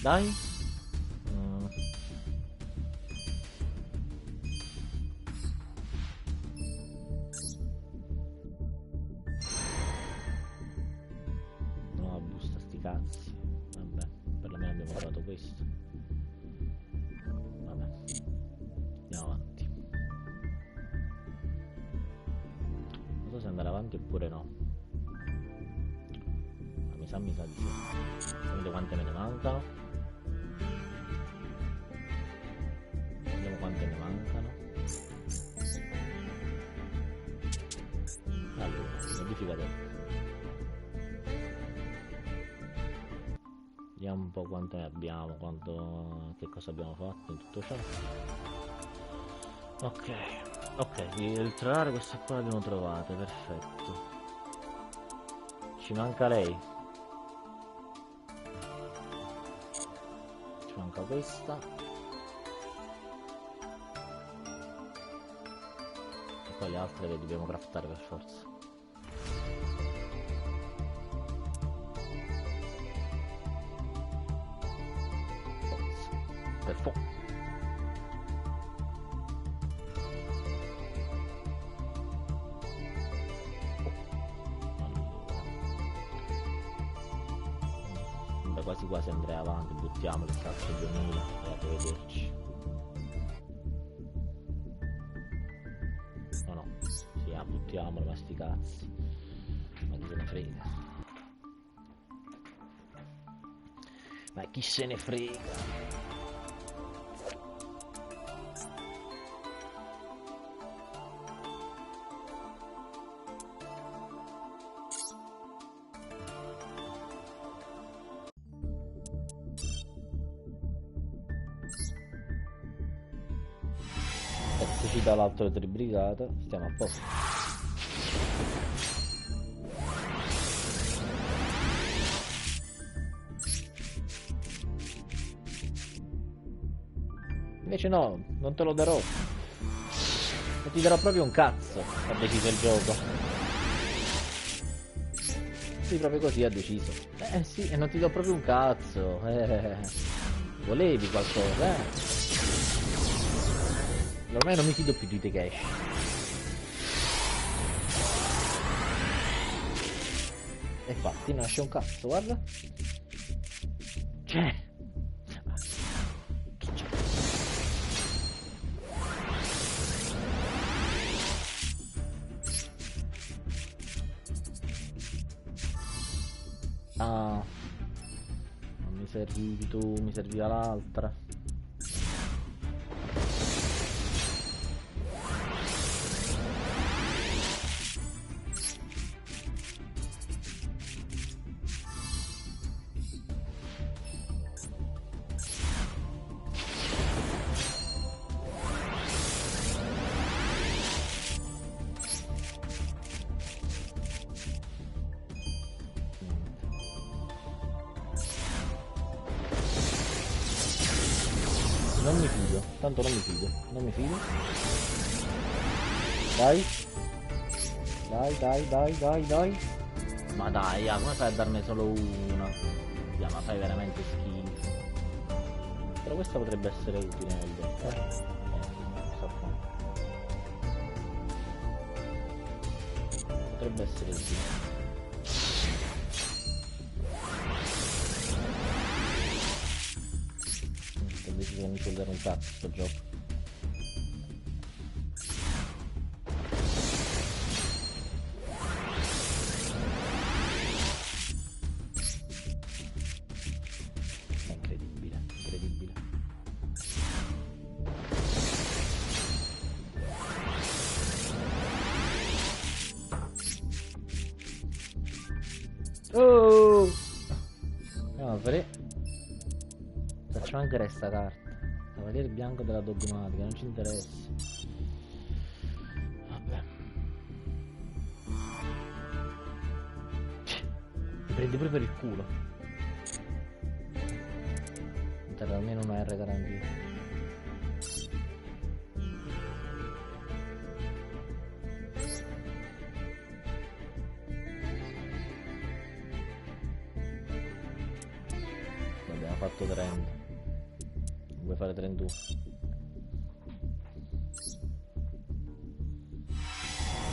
Dai. No, busta sti cazzi. Vabbè, perlomeno abbiamo trovato questo. Vabbè. Andiamo avanti. Non so se andare avanti oppure no. Ma mi sa di sì. Vedete quante me ne mancano. Vediamo quante ne mancano. Allora, modifica te. Vediamo un po' quante ne abbiamo, che cosa abbiamo fatto in tutto ciò. Ok, il trarre queste qua le abbiamo trovate, perfetto. Ci manca lei. Ci manca questa. E poi le altre le dobbiamo craftare per forza. Perfetto. Allora. Quasi andrei avanti, buttiamo il cazzo 2000 e arrivederci. No, sì, buttiamolo, ma sti cazzi. Ma chi se ne frega? Ma chi se ne frega? Se ci dà l'altro tribrigata, stiamo a posto. Invece no, non te lo darò. Non ti darò proprio un cazzo, ha deciso il gioco. Sì, proprio così ha deciso. Sì, e non ti do proprio un cazzo. Volevi qualcosa, Ormai non mi fido più di Takeshi. E infatti non nasce un cazzo, guarda. Cioè. Ah. Non mi servivi tu, mi serviva l'altra. Non mi fido, tanto non mi fido, non mi fido. Dai. Dai. Ma dai, come fai a darne solo una? Ma fai veramente schifo. Però questa potrebbe essere utile nel deck, so qua. Potrebbe essere utile. Deciso che mi può dare un cazzo sto gioco. Facciamo anche resta carta. Cavaliere bianco della dogmatica, non ci interessa. Vabbè. Ti prendi pure per il culo. Terrà almeno una R garantita. Abbiamo fatto 30. Vuoi fare 31?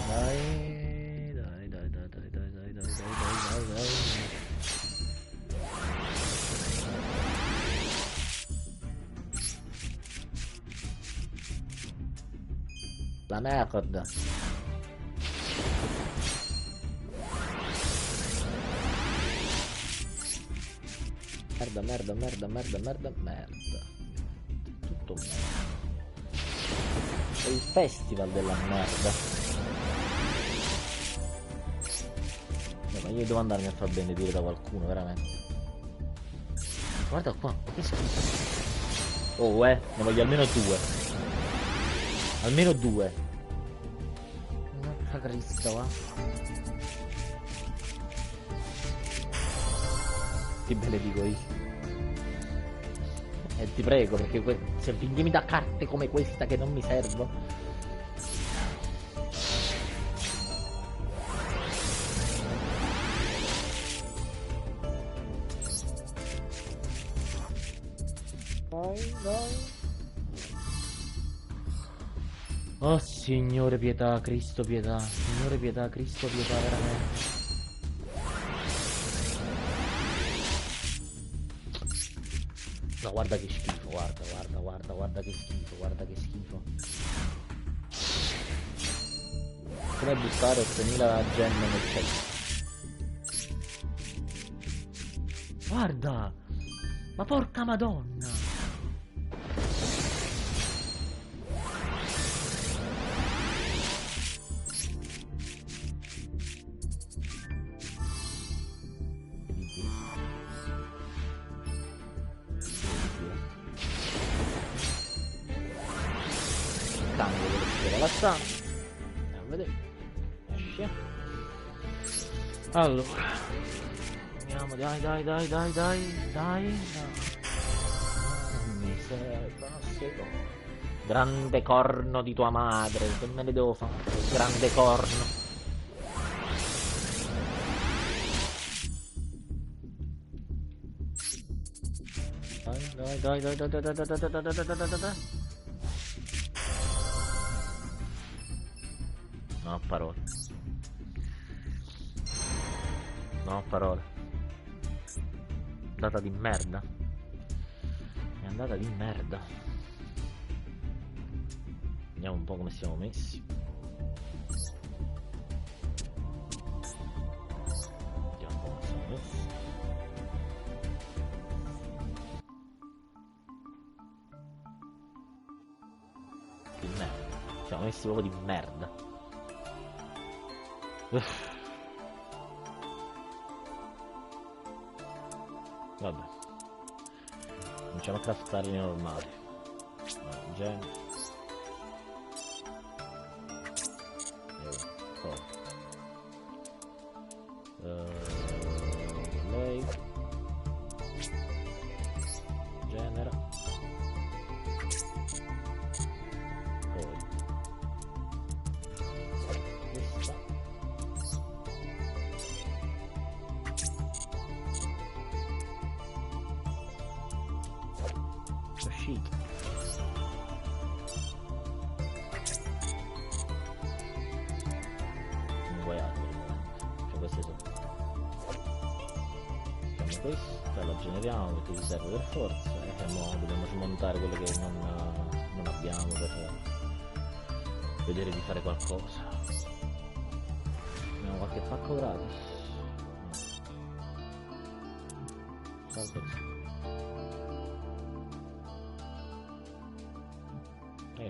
Dai. La merda. Merda. Tutto merda. È il festival della merda. Ma io devo andarmi a far benedire da qualcuno, veramente. Guarda qua, che schifo. Oh, ne voglio almeno 2. Almeno 2. Porca Cristo, va. Ti benedico io. E ti prego, perché se finché mi dà carte come questa che non mi servono. Vai. Oh Signore pietà, Cristo pietà. Signore pietà, Cristo pietà, veramente. No, guarda che schifo, guarda che schifo. Come buttare 8000 gemme nel cesso? Guarda! Ma porca madonna! Cambio dello sfera la stanza. Andiamo a vedere. Esce. Allora. Andiamo, dai. Non mi servono secondo. Grande corno di tua madre. Che me ne devo fare? Grande corno. Dai. No parole. Andata di merda. È andata di merda. Vediamo un po' come siamo messi. Di merda. Siamo messi proprio di merda. Vabbè, cominciamo a craftare i normali. Genere. Lei genera. Poi questa. Uscito. Non vuoi altro, cioè queste sono. Facciamo questa, la generiamo perché ci serve per forza e mo dobbiamo smontare quelle che non abbiamo per vedere di fare qualcosa. Abbiamo qualche pacco gratis. Salve.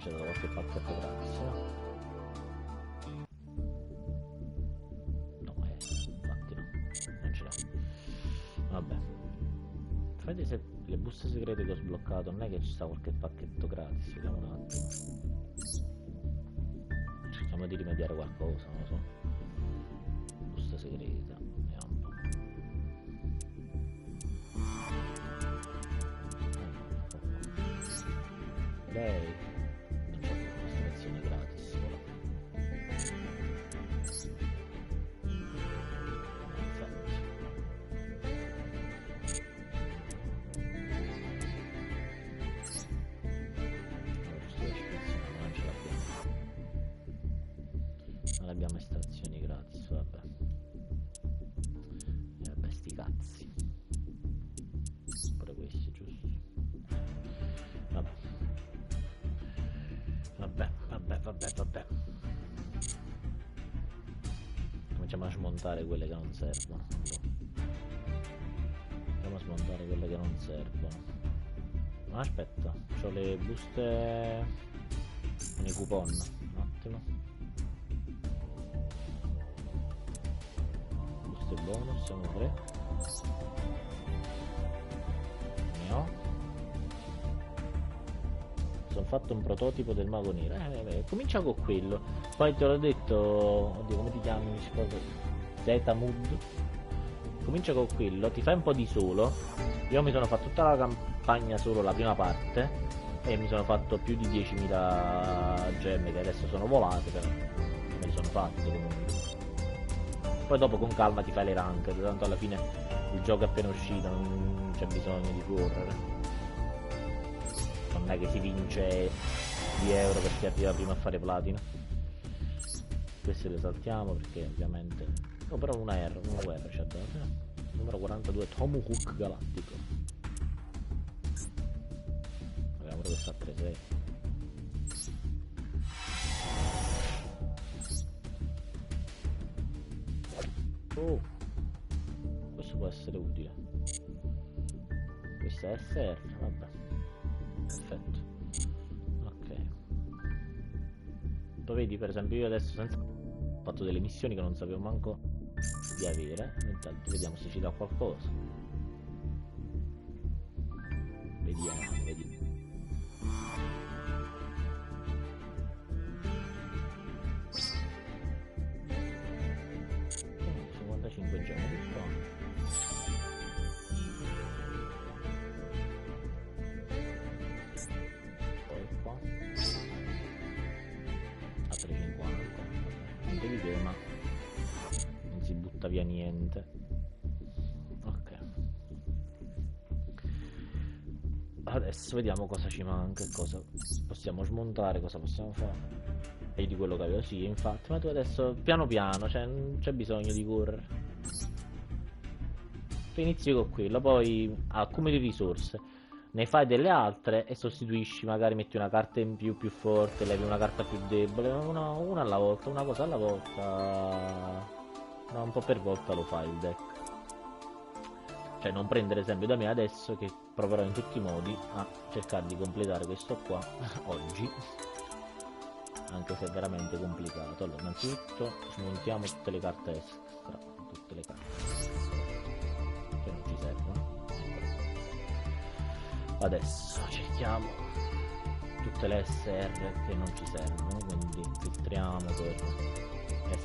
C'è da qualche pacchetto gratis, no? No, infatti no, non ce l'ho. Vabbè. vedi se le buste segrete che ho sbloccato, non è che ci sta qualche pacchetto gratis, vediamo un attimo. Cerchiamo di rimediare qualcosa, non lo so. Busta segreta, vediamo un po'. Lei non c'è un'azione gratis, ora. Non abbiamo estrazioni gratis, vabbè. E vabbè, sti cazzi. Pure questi, giusto? Vabbè. Vabbè. Cominciamo a smontare quelle che non servono. Andiamo a smontare quelle che non servono. Ma aspetta, c'ho le buste con i coupon. Un attimo. Buste bonus, siamo 3. Ne ho. Sono fatto un prototipo del mago nero. Comincia con quello. Poi te l'ho detto. Oddio, come ti chiami? Z-Mood. Comincia con quello. Ti fai un po' di solo. Io mi sono fatto tutta la campagna solo la prima parte. E mi sono fatto più di 10.000 gemme che adesso sono volate. Però me le sono fatte comunque. Poi dopo con calma ti fai le rank. Tanto alla fine il gioco è appena uscito. Non c'è bisogno di correre. Non è che si vince di euro per chi arriva prima a fare platino. Queste le saltiamo perché ovviamente. Oh, però una R ci ha dato. Numero 42 Tomahawk Galattico. Abbiamo pure questa a 3-6. Oh, questo può essere utile. Questa è SR, vabbè. Perfetto. Ok. Lo vedi, per esempio, io adesso ho fatto delle missioni che non sapevo manco di avere. Intanto vediamo se ci dà qualcosa. Vediamo. 55 gemme di qua. A 350 niente di che, ma non si butta via niente. Ok, adesso vediamo cosa ci manca, cosa possiamo smontare, cosa possiamo fare. E di quello che avevo, sì, infatti. Ma tu adesso piano piano, cioè non c'è bisogno di correre. Tu inizi con quello, poi accumuli risorse, ne fai delle altre e sostituisci, magari metti una carta in più forte, levi una carta più debole, una alla volta, una cosa alla volta, no, un po' per volta lo fai il deck. Cioè non prendere esempio da me adesso, che proverò in tutti i modi a cercare di completare questo qua oggi, anche se è veramente complicato. Allora, innanzitutto smontiamo tutte le carte extra, tutte le carte che non ci servono. Adesso cerchiamo tutte le SR che non ci servono, quindi filtriamo per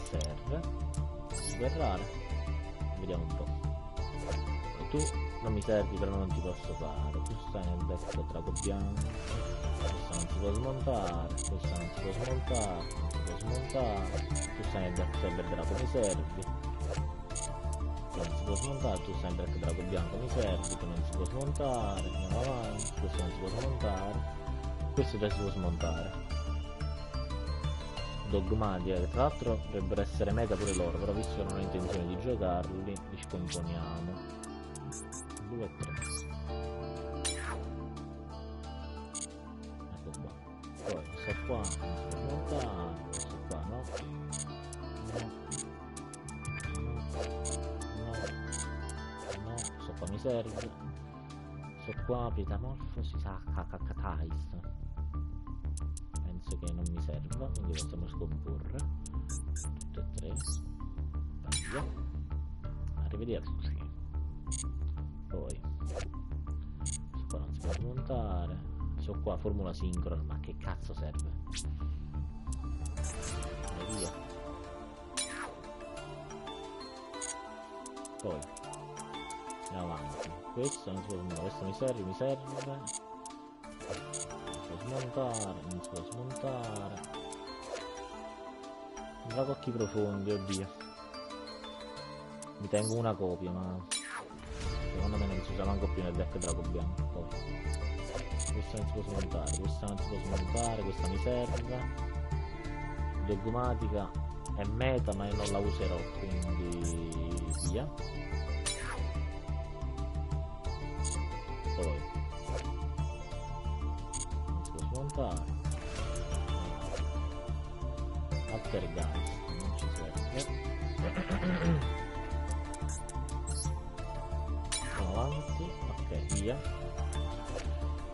SR, super rare, vediamo un po'. E tu non mi servi, però non ti posso fare. Tu stai nel deck drago bianco, questa non si può smontare, questa non si può smontare, non si può smontare. Tu stai nel deck cyber drago, mi servi. Non si può smontare, tu stai nel deck drago bianco, mi servi, tu non si può smontare, andiamo avanti, questo non si può smontare, questo già si può smontare. Dogmatica, che tra l'altro dovrebbero essere meta pure loro, però visto che non ho intenzione di giocarli, li scomponiamo. 2 e 3. Ecco qua. Poi questo qua non si può smontare, questo qua no. No, questo qua mi serve. Questo qua, pietamorfosi, Sacacacais. Penso che non mi serva, quindi possiamo scomporre. Tutte e 3. Via. Arrivederci. Poi qua non si può smontare. So qua, formula sincrona, ma che cazzo serve? E via. Poi andiamo avanti. Questo non si può smontare, questo mi serve. Non si può smontare, non si può smontare. Dragocchi profondi, oddio. Mi tengo una copia, ma secondo me non si usa manco più nel deck drago bianco. Poi questa non si può smontare, questa non si può smontare, questa mi serve. Dogmatica è meta, ma io non la userò, quindi via. Poi non si può smontare. Altergeist non ci serve. Andiamo avanti, ok, via.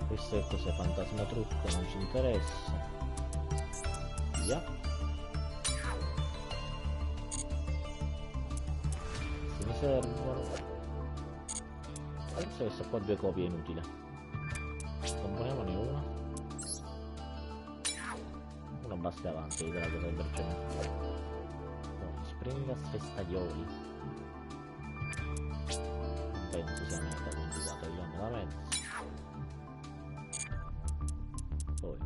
Questo è cos'è? Fantasma trucco, non ci interessa. Via. Questi mi servono. Penso che sto qua 2 copie è inutile. Componiamone una. Una basta avanti, della cosa del vergine. Poi Springas Festaioli. Non penso sia meta, quindi la togliamo da mezzo. Poi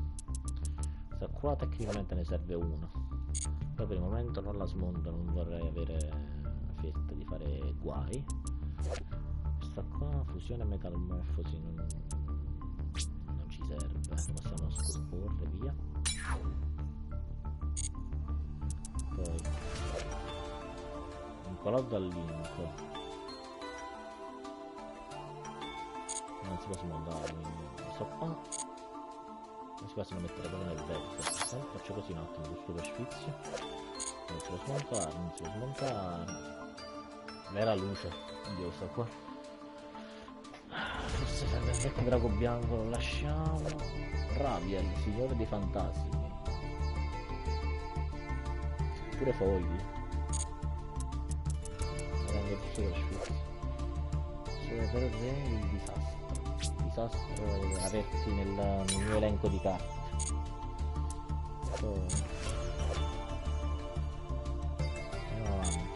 questa qua tecnicamente ne serve una. Poi per il momento non la smonto, non vorrei avere fietta di fare guai. Questa qua, fusione metamorfosi, non ci serve, lo possiamo scomporre, via. Poi un color dal linko non si può smontare, quindi questo qua non si possono mettere proprio nel deck. Faccio così un attimo, giusto per sfizio. Non si può smontare, non si può smontare. Vera luce, oddio, sta qua forse serve il deck drago bianco, lo lasciamo. Raviel, signore dei fantasmi. Pure fogli. Prendo giusto per sfizio. Per te il disastro è averti nel mio elenco di carte. Poi andiamo avanti.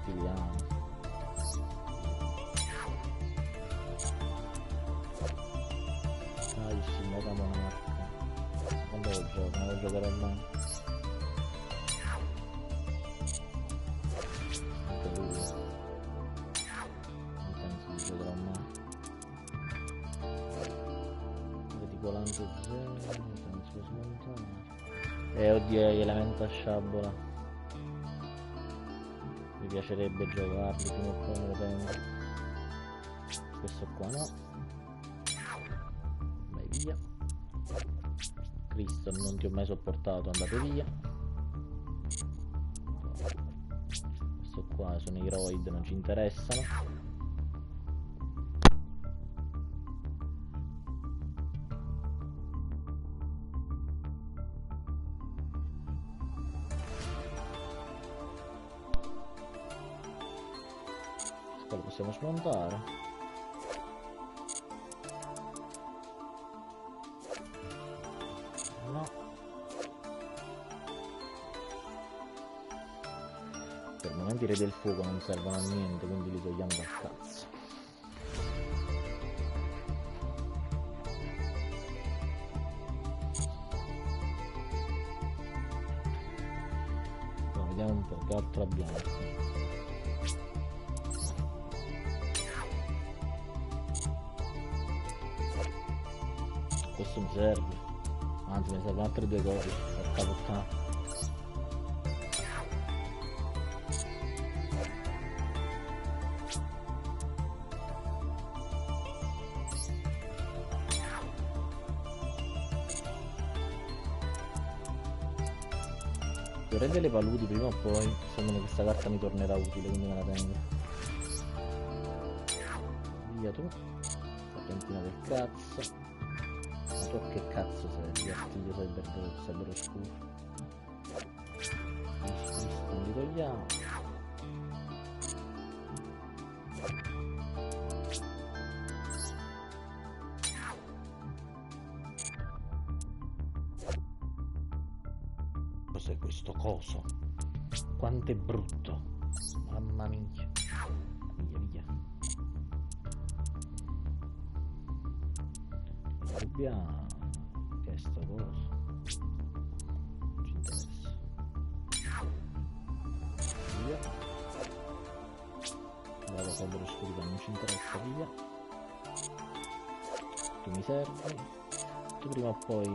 Vediamo. Ah, sì, mega monarca. Quando lo gioco? Non lo giocherò mai. Anche lui. Non penso di giocherò mai. Reticolante 0, non si può smontare. Oddio, gli elemento a sciabola. Mi piacerebbe giocarli prima o poi, me lo tengo. Questo qua no. Vai via. Cristo, non ti ho mai sopportato, andate via. Questo qua sono i roid, non ci interessano. Lo possiamo smontare. No. Per il momento i re del fuoco non servono a niente, quindi li togliamo dal cazzo. Allora, vediamo un po' che altro abbiamo. Questo mi serve, anzi mi servono altre 2 cose, porca puttana. Vorrei delle paludi prima o poi, secondo me questa carta mi tornerà utile, quindi me la tengo. Via tu, serpentina del cazzo. Ma tu che cazzo sei? Artiglio sabbero scuro. Non li togliamo. coso. Quanto è brutto. Mamma mia. Via, via. Dobbiamo... Che è sta cosa? Non ci interessa. Via. La cosa dell'oscurità non ci interessa, via. Tu mi servi. Tu prima o poi...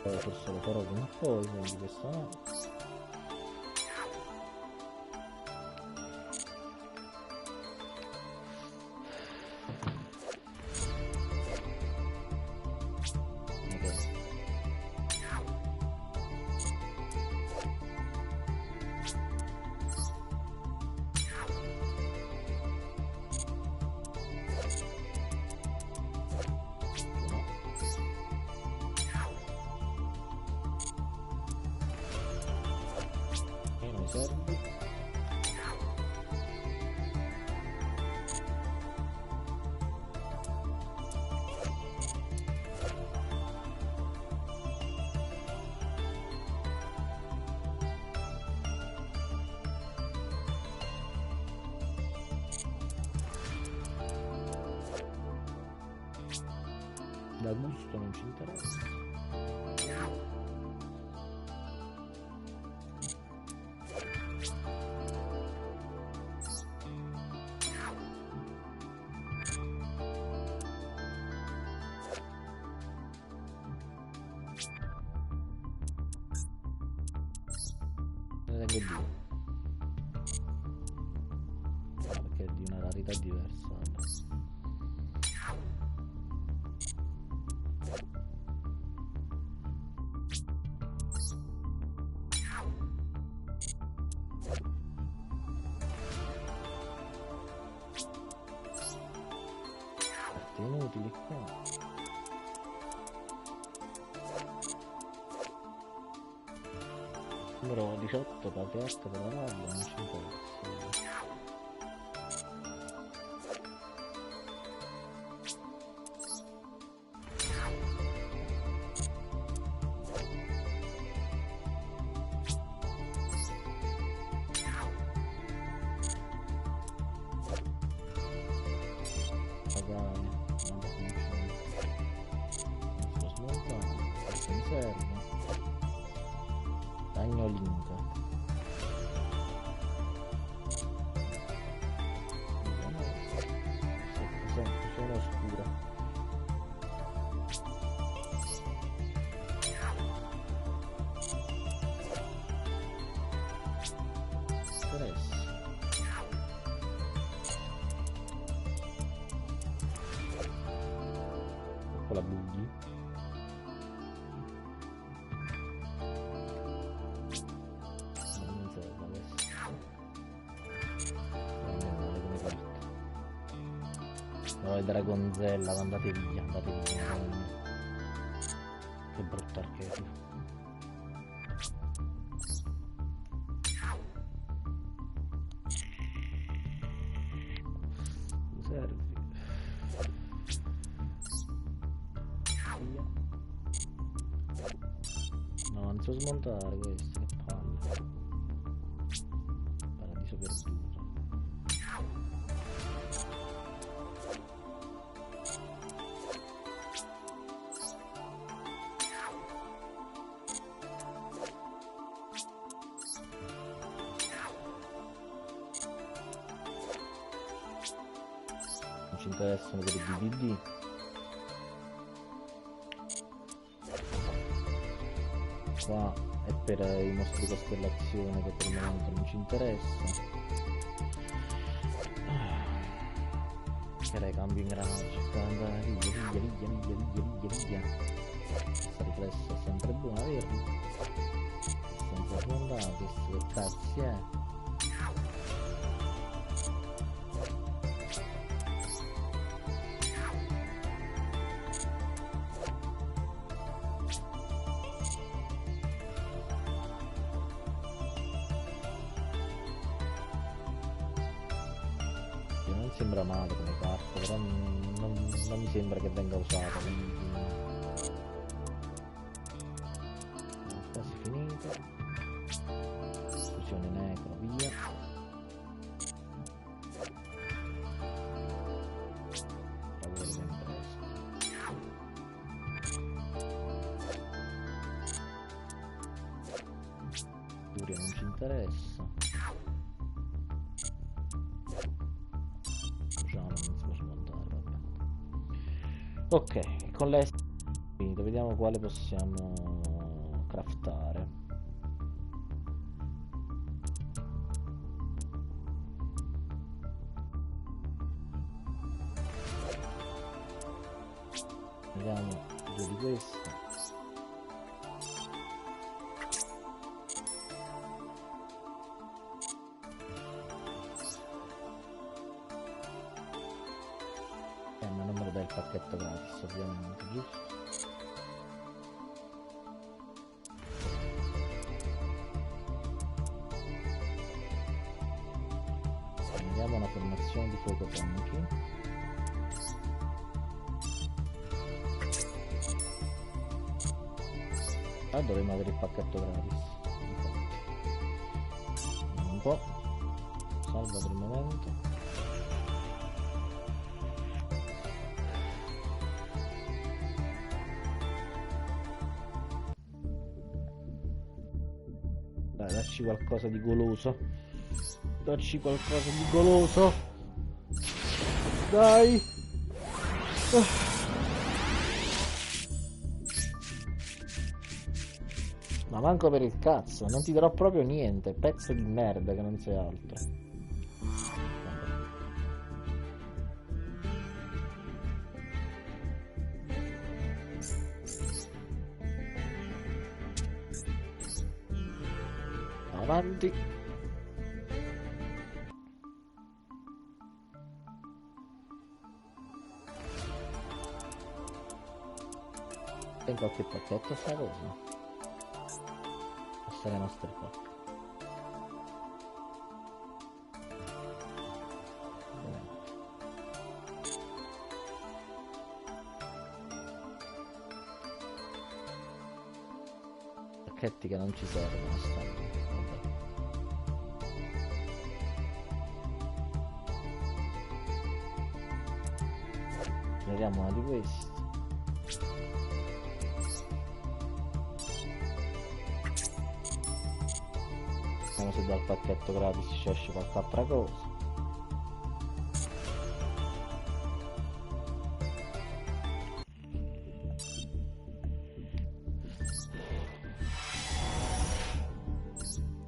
forse lo farò prima o poi, quindi questo no. Servi. Da gusto non ci interessa. Ne tengo due. Perché è di una rarità diversa. Carte inutili qua. Numero 18, patriarca della rabbia, non ci interessa. Pagare, non sto smontando, questo mi serve. Agnolinca. Sono oscura. Interessa. Con la buggy. No, è Dragonzella, andate via, andate via. Che brutto archetipo. Servi. Via. No, non so smontare questo, che palle. Paradiso perduto. Non ci interessano per i DVD. Qua è per i mostri costellazione che per il momento non ci interessa. Che cambio ingranaggio. Via. Questa riflessa è sempre buona, vero? Senza smontato, questo che cazzo è? Non sembra male come carta, però non mi sembra che venga usata, quindi quasi finito. formazione necro, via. Lavoro ben presto. Furia non ci interessa. Già non si può smontare, vabbè. Ok, con l'S finito, vediamo quale possiamo craftare. Vediamo due di questi. Ma non me lo dai il pacchetto gratis, ovviamente, giusto? Vediamo una formazione di fuoco tanchi. Ah, dovremmo avere il pacchetto gratis. Infatti. Un po'. Salva per il momento. Dai, dacci qualcosa di goloso. Dacci qualcosa di goloso. Dai. Ma manco per il cazzo, non ti darò proprio niente, pezzo di merda che non sei altro. Avanti. In qualche pacchetto sta cosa? Questa è la nostra pack. Pacchetti che non ci servono stanno. Vediamo una di questi. Vediamo se dal pacchetto gratis ci esce qualche altra cosa.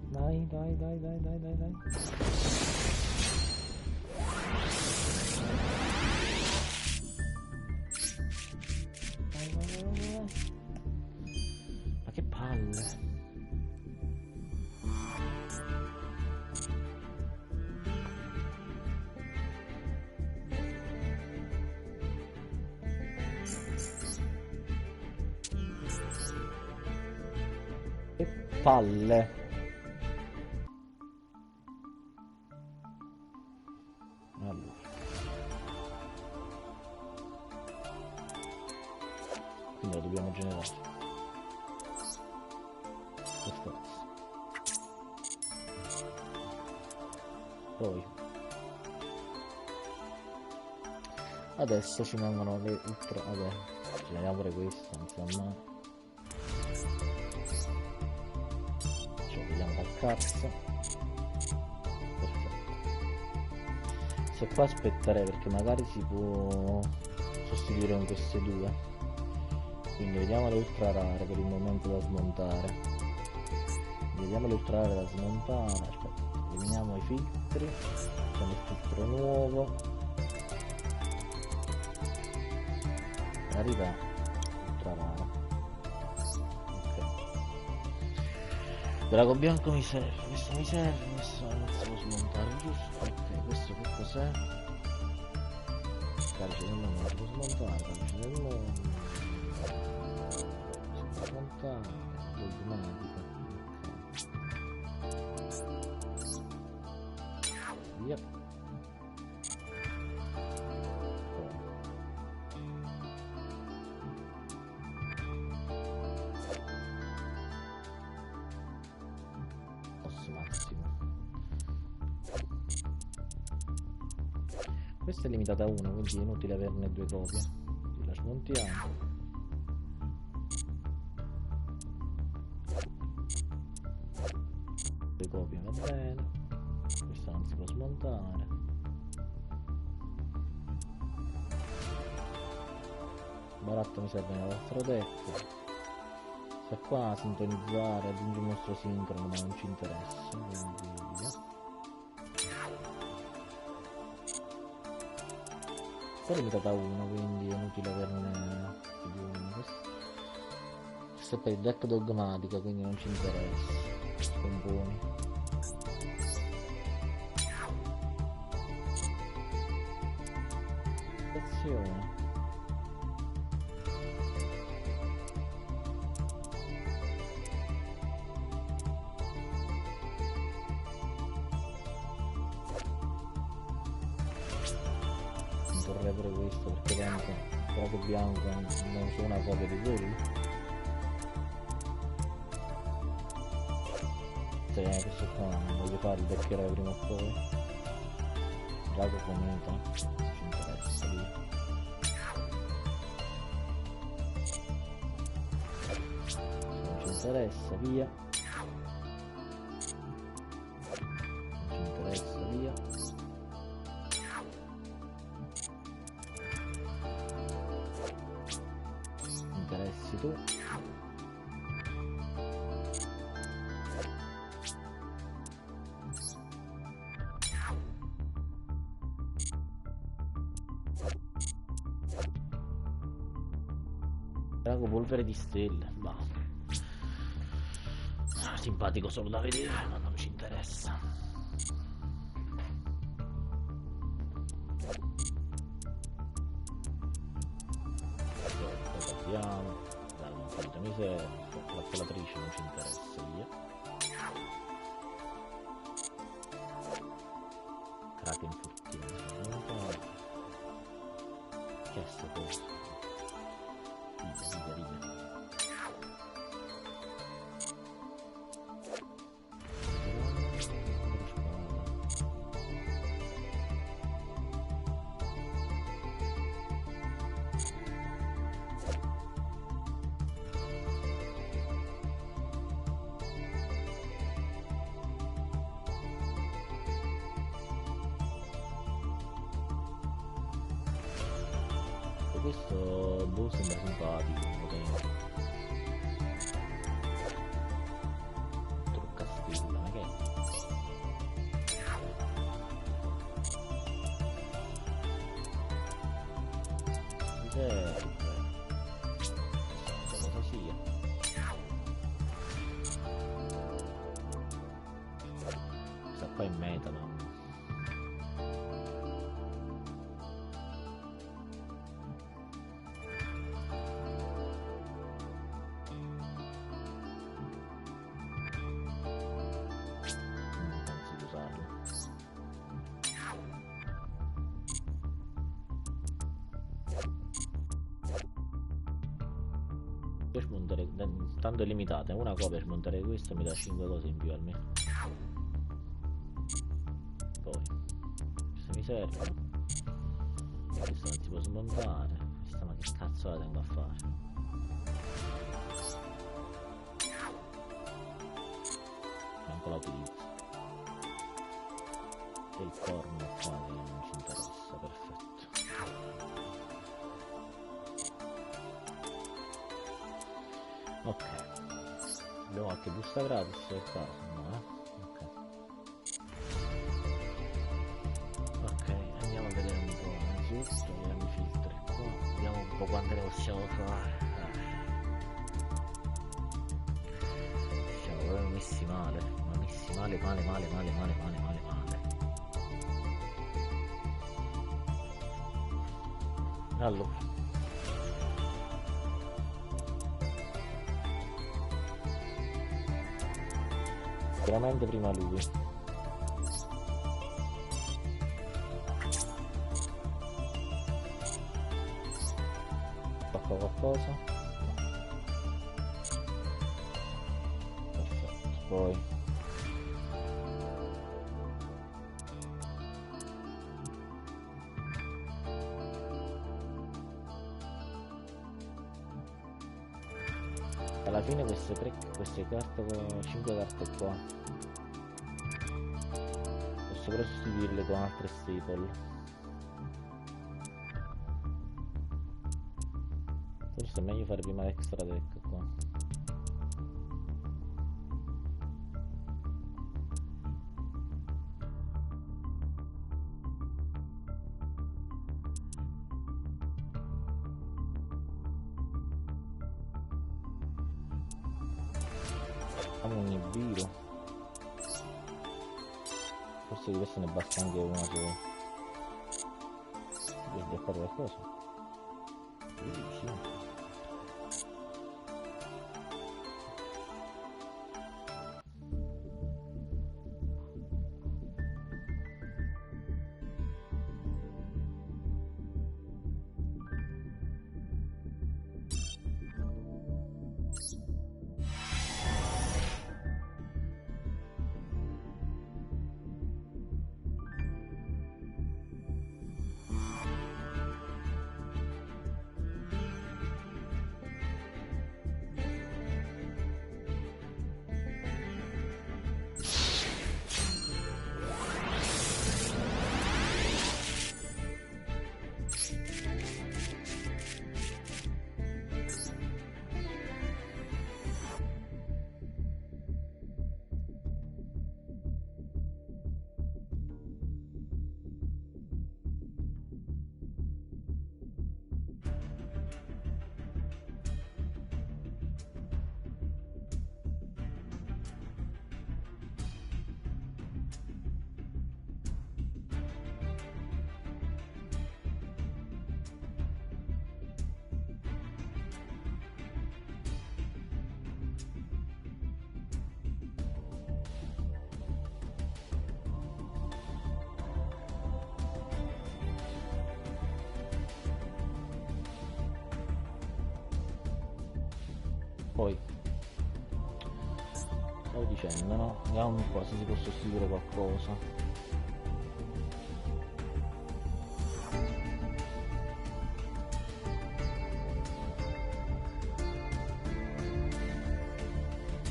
Dai, dai, dai, dai, dai, dai, dai. Ma che palle. Che palle. Allora. Quindi lo dobbiamo generare. Per forza. Poi. Adesso ci vengono le ultra. Vabbè, generiamo pure questo, insomma. Ci vediamo dal cazzo. Perfetto. Se qua aspetterei perché magari si può sostituire con queste due. Quindi vediamo le ultra rare per il momento da smontare. Vediamo le ultra rare da smontare. Aspetta, eliminiamo i filtri. Facciamo il filtro nuovo. Rarità ultra rara. Ok. Drago bianco mi serve. Questo mi serve. Questo non si può smontare, giusto? Ok, questo che cos'è? Carice del nome non si può smontare. Carice del nome. Gold magica. Via. Posso massimo. Questa è limitata a una, quindi è inutile averne due copie. Quindi la smontiamo. Due copie va bene. Questa non si può smontare. Baratto mi serve nell'altro deck. Sta qua, sintonizzare, aggiungi un mostro sincrono, ma non ci interessa, quindi via. Qua è limitata a uno, quindi è inutile averne più di uno. Questo è per il deck dogmatica, quindi non ci interessa. Sono buoni. Attenzione. Vorrei pure questo perché tanto drago bianco non sono una copia di quello. Questo qua non voglio fare il vecchierò prima o poi. Drago cometa non ci interessa lì. Non ci interessa, via. Non ci interessa, via. Interessi tu. Drago polvere di stelle, basta. Simpatico solo da vedere, ma non ci interessa. Abbiamo dai, un po' di miseria, la calcolatrice non ci interessa, via. Kraken fortino, che è sto coso? Riga. Questo boh sembra simpatico, trucca stilla, ma che è? Mi serve, non so cosa sia. Questa qua è meta, no? Per smontare, tanto è limitata, una copia per smontare questo mi dà 5 cose in più almeno. Poi questa mi serve, questa non si può smontare, questa ma che cazzo la tengo a fare? Manco la utilizzo. E il corno qua che non ci interessa, perfetto. Ok, abbiamo qualche busta gratis per caso? No, ok, andiamo a vedere un po'. Innanzitutto vediamo i filtri qua, vediamo un po' quante ne possiamo fare. Siamo proprio messi male, ma messi male. Allora, sicuramente prima lui. Tocca qualcosa? No. Perfetto, poi Alla fine queste carte, 5 carte qua, posso però sostituirle con altre staple. Forse è meglio fare prima l'extra deck qua. Facciamo un Nibiru. Forse di questo ne basta anche una sola. Devo sbloccare qualcosa? Sì. Poi stavo dicendo, no? Vediamo un po' se si può sostituire qualcosa.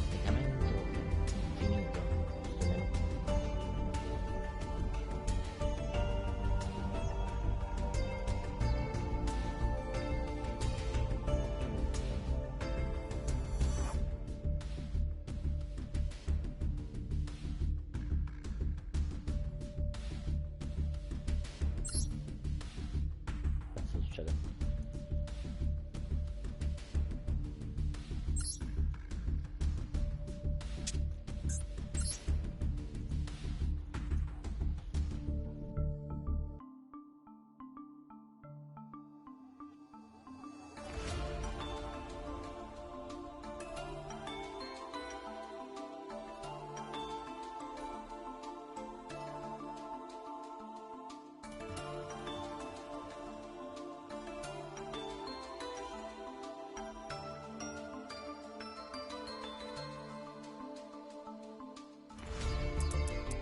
Medicamento finito. Cosa succede?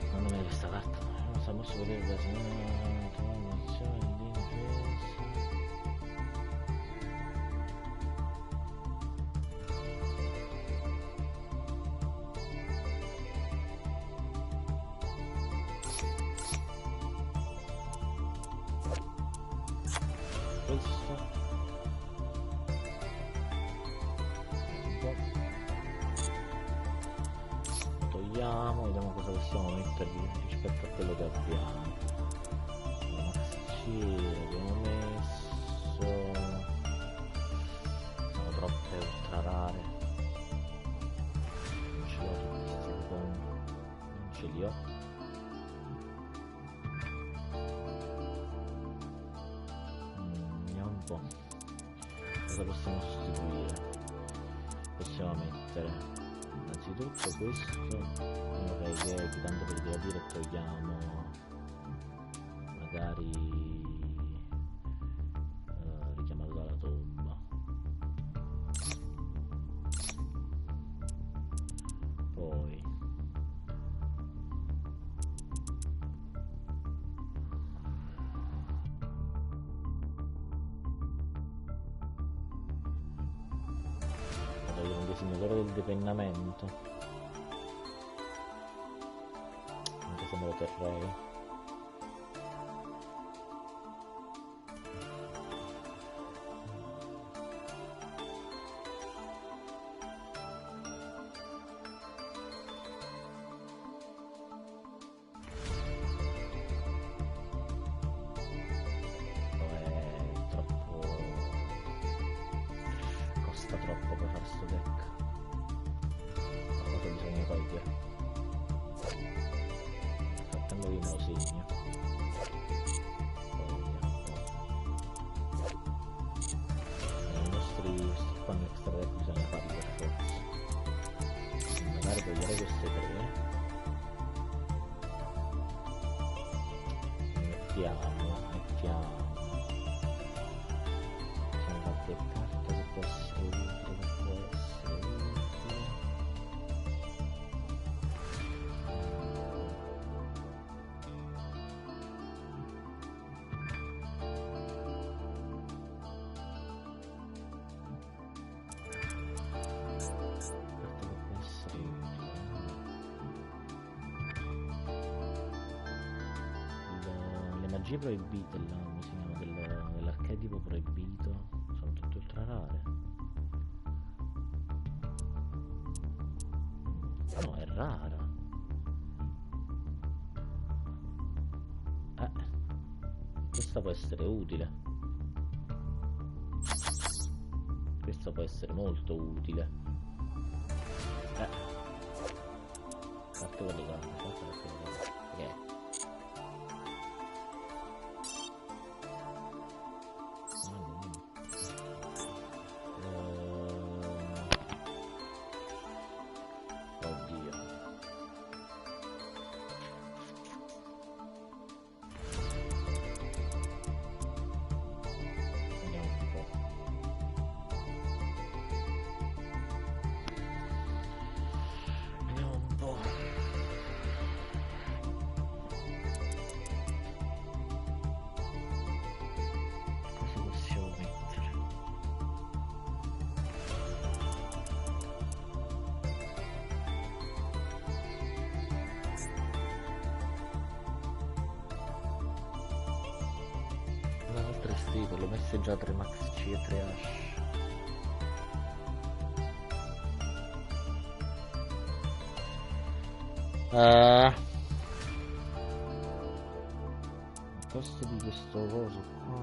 Secondo me questa carta non so, posso vedere da questo. Togliamo, vediamo cosa possiamo mettervi rispetto a quello che abbiamo. Sì, abbiamo messo, sono troppe ultra rare, non ce l'ho tutte, suppongo, non ce li ho. Vediamo un po' cosa possiamo sostituire. Possiamo mettere innanzitutto questo, vorrei che tanto per dire togliamo magari richiamato dalla tomba. Poi togliere un disegnatore del depennamento, anche se me lo terrei. Troppo per fare sto deck. Qualcosa bisogna togliere. Nel frattempo io me lo segno. Poi i nostri qua in extra deck bisogna farli per forza. Magari togliere queste tre. Mettiamo qualche carta che può essere utile, le magie proibite l'anno si chiama dell'archetipo proibito, sono tutte ultra rare. No, è rara. Questa può essere utile. Questa può essere molto utile. Carte collegate, ok. L'ho messe già 3 Max C e 3 Ash. A costo di questo coso qua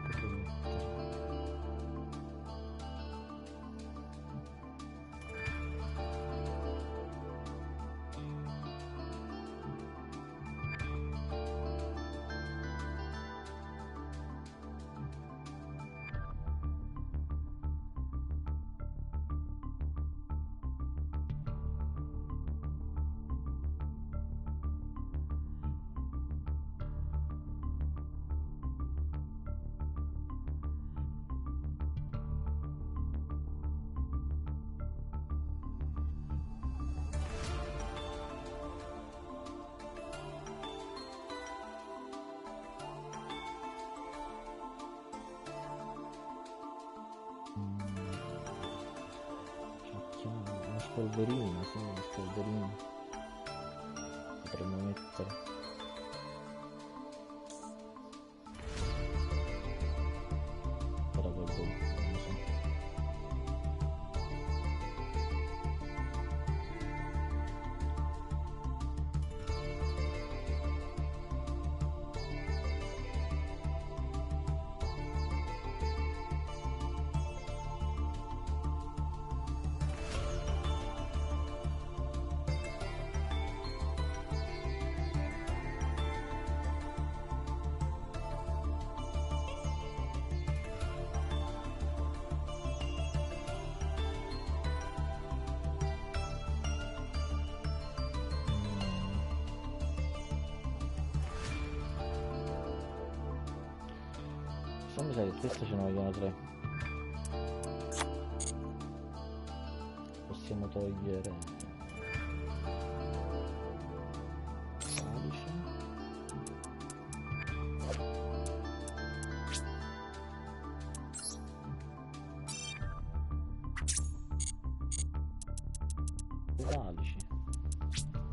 posso mettere. Una spolverina, sì, una spolverina potremmo mettere. Però poi non lo so. Mi sa che questo ce ne vogliono 3. Possiamo togliere Salice. metallici. Perfetto.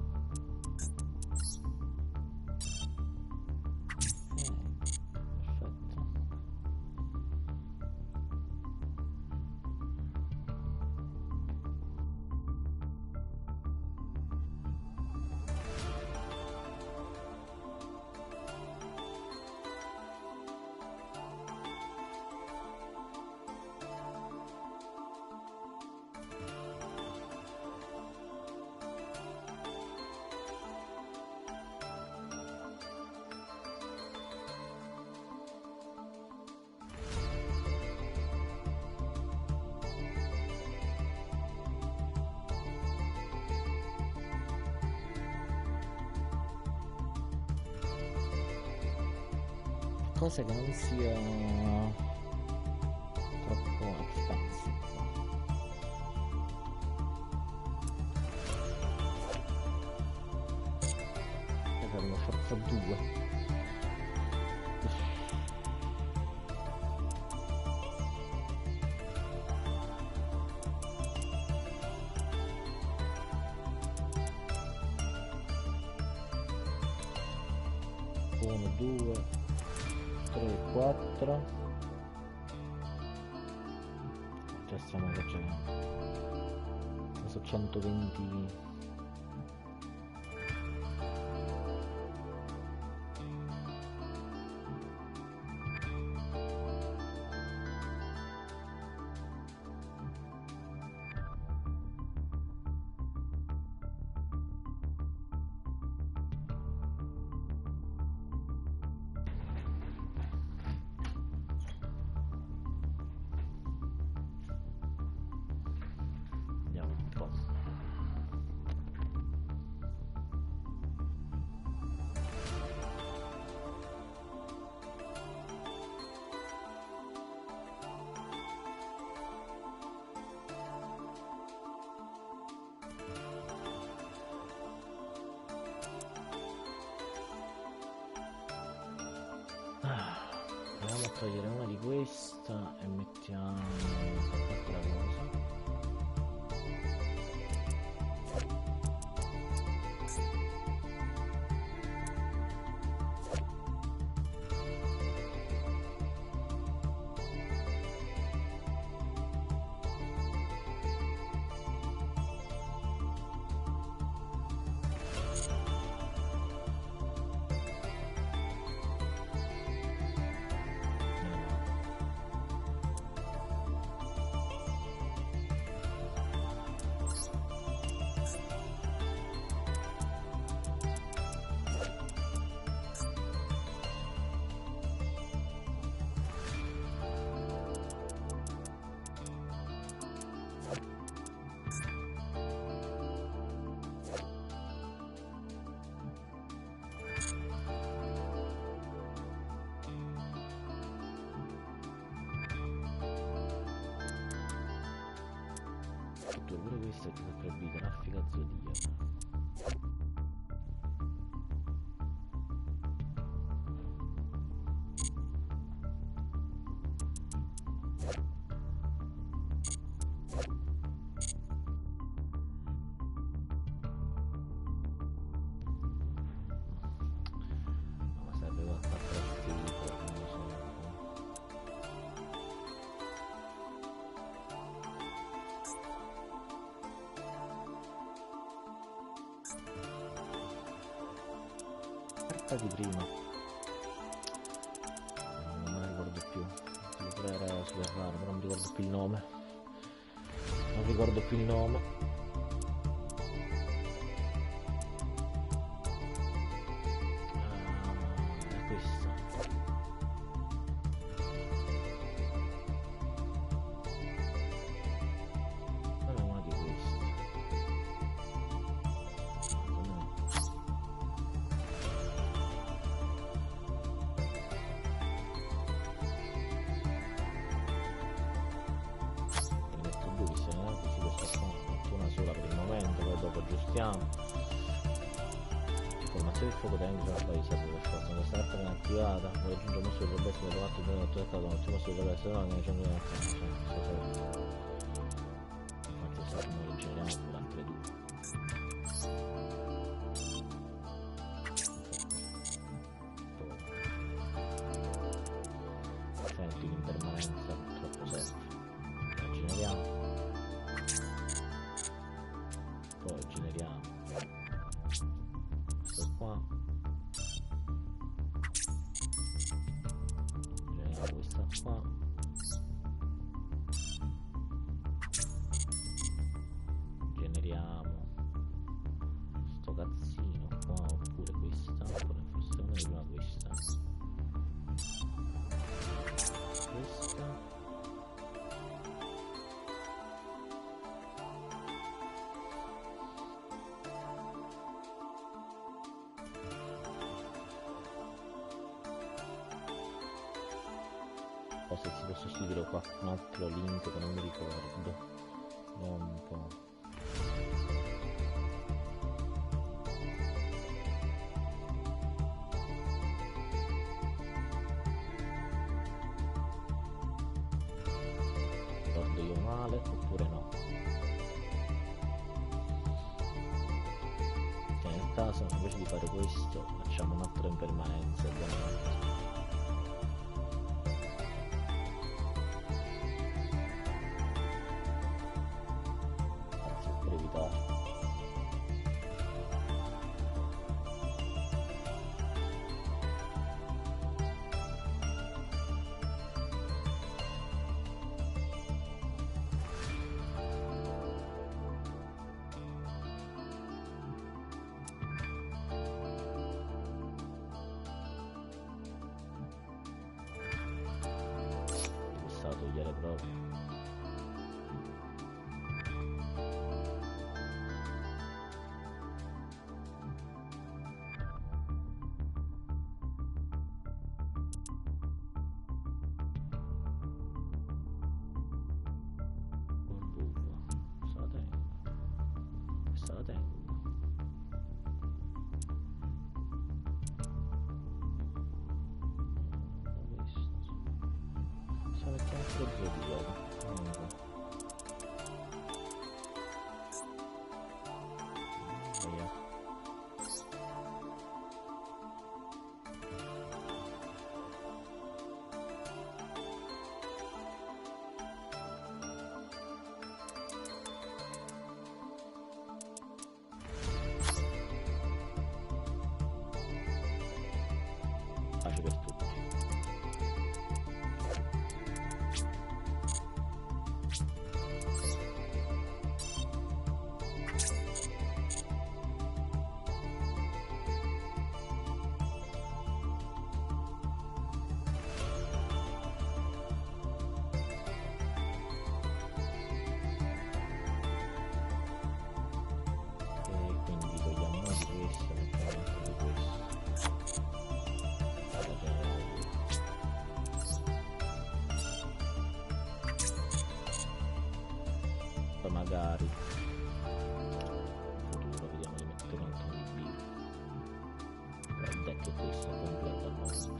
Cosa che non sia troppo expensive. Servono forza 2. 1, 2, 3, 4. Già stiamo facendo. Adesso 120. Vediamo un po'. Proviamo a togliere una di questa e mettiamo qualche altra cosa. Pure questo che potrebbe traffica zodiaca. Ma serve qualche altra attività, non lo so. Di prima non me la ricordo più, era super raro, però non ricordo più il nome, non ricordo più il nome. È questa. Non è una di queste. Dopo aggiustiamo. Formazione del fuoco tecnico la poi serve per forza. Questa carta viene attivata, vuoi aggiungere un mostro di bestia dopo atto di un attaccato, un mostro di bestia dopo che c'è infatti saremo rigeneriamo durante le due. Senti l'impermanenza troppo semplice. La generiamo. Poi generiamo questo qua. Generiamo questa qua. Generiamo sto cazzino qua, oppure questa, oppure forse una di prima questa. O se si può sostituire qualcun altro link che non mi ricordo. Un po'. Ricordo io male oppure no? Che nel caso invece di fare questo facciamo un'altra impermanenza. Togliere proprio. Questa la tengo. Questa la tengo. Pace per tutti. Magari in futuro vediamo di mettere un attimo di B. Il deck è questo completo al momento.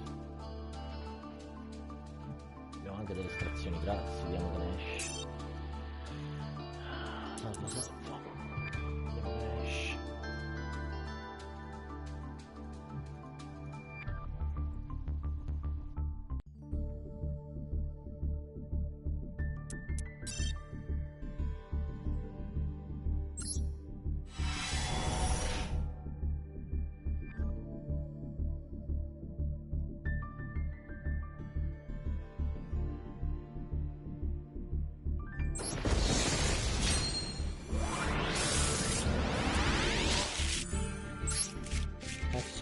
Abbiamo anche delle estrazioni grazie, vediamo che ne esce. Salvo, vediamo che ne esce.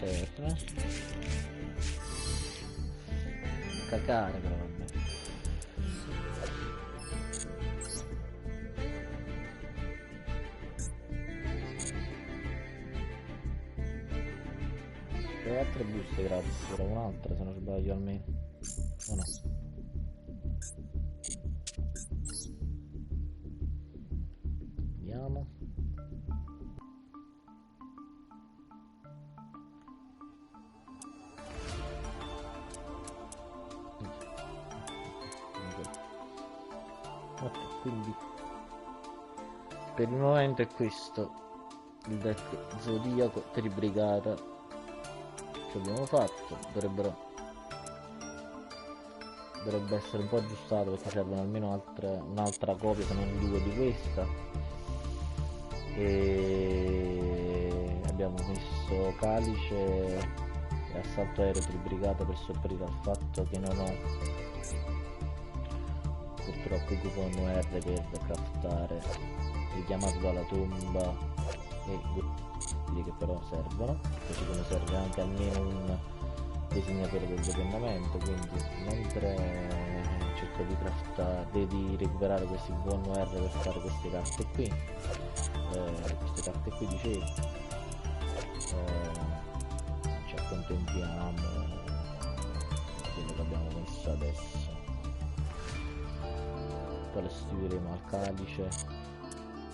Certo, cacare però vabbè. Le altre buste grazie, era un'altra se non sbaglio almeno. O no? Vediamo. Ok, quindi per il momento è questo. il deck Zodiaco, Tribrigata che abbiamo fatto, dovrebbe essere un po' aggiustato perché servono almeno un'altra copia, se non due di questa. E abbiamo messo Calice e Assalto Aereo Tribrigata per sopperire al fatto che non ho purtroppo i coupon UR per craftare Richiamato dalla tomba e quelli che però servono, così come serve anche almeno un disegnatore del depennamento. Quindi mentre cerco di craftare, di recuperare questi coupon UR per fare queste carte qui, dicevo, ci accontentiamo di quello che abbiamo messo adesso. Poi lo restituiremo al Calice,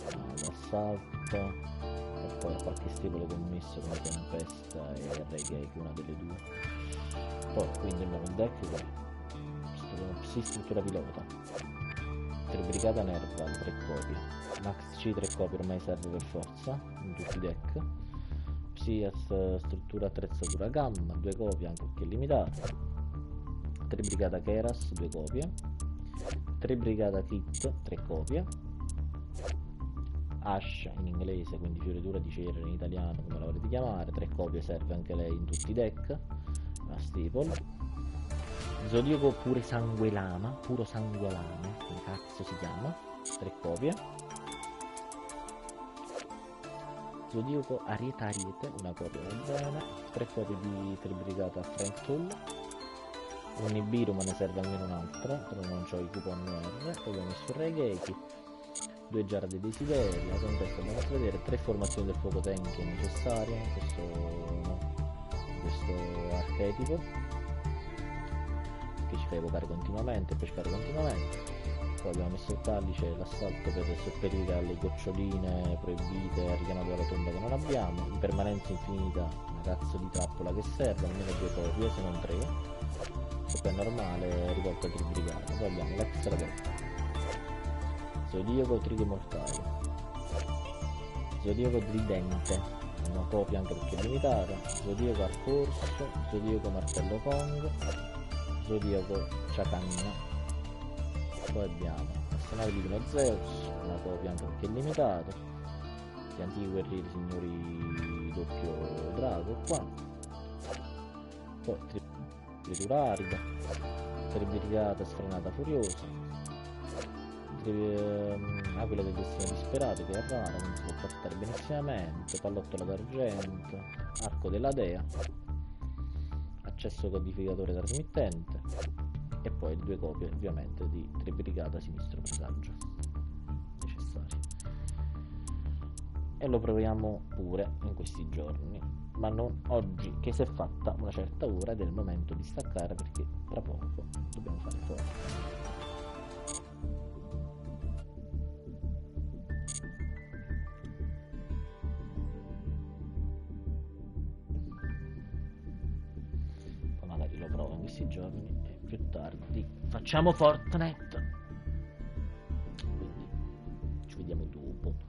all'Assalto e poi a qualche stipolo commesso come Tempesta e Reggae, una delle due. Poi quindi abbiamo un deck che si struttura pilota, Tribrigata Nerval 3 copie, Max C 3 copie ormai serve per forza in tutti i deck, Psias struttura attrezzatura gamma 2 copie anche perché è limitata, Tribrigata Keras 2 copie, Tribrigata Kit 3 copie, Ash in inglese, quindi fioritura di cera in italiano come la volete chiamare, 3 copie serve anche lei in tutti i deck, la staple. Zodiaco puro sangue lama, come cazzo si chiama, 3 copie. Zodiaco Ariete, una copia va bene, 3 copie di Tribrigata Frank Tool, un Nibiru ma ne serve almeno un'altra, però non ho i coupon R, poi abbiamo messo Reggae, 2 giarre dei desideri, la tempesta andiamo a vedere, 3 formazioni del fuoco tank necessarie in questo archetipo, che ci fa evocare continuamente e pescare continuamente. Poi abbiamo messo il Calice, l'Assalto per sopperire alle goccioline proibite, richiamato dalla tomba che non abbiamo, impermanenza infinita, una cazzo di trappola che serve, almeno 2 copie se non 3, e poi normale rivolta Tribrigata. Poi abbiamo l'extra deck Zodiaco Trigo Mortaio, Zodiaco Tridente, una copia anche perché è limitata, Zodiaco Arcorso, Zodiaco Martello Kong, Zodiaco Chakanna. Poi abbiamo Arsenale Divino Zeus, una copia anche perché è limitato, gli antichi guerrieri signori doppio drago qua, poi Tritura Arida, Tribrigata Sfrenata Furiosa, Aquila del Destino Disperato che è rara, quindi si può trattare benissimamente, Pallottola d'Argento, Arco della Dea, Accesso Codificatore Trasmittente e poi 2 copie ovviamente di Tribrigata Sinistro Presagio necessarie. E lo proviamo pure in questi giorni, ma non oggi che si è fatta una certa ora ed è il momento di staccare perché tra poco dobbiamo fare forza. Magari lo provo in questi giorni e più tardi facciamo Fortnite, quindi ci vediamo dopo.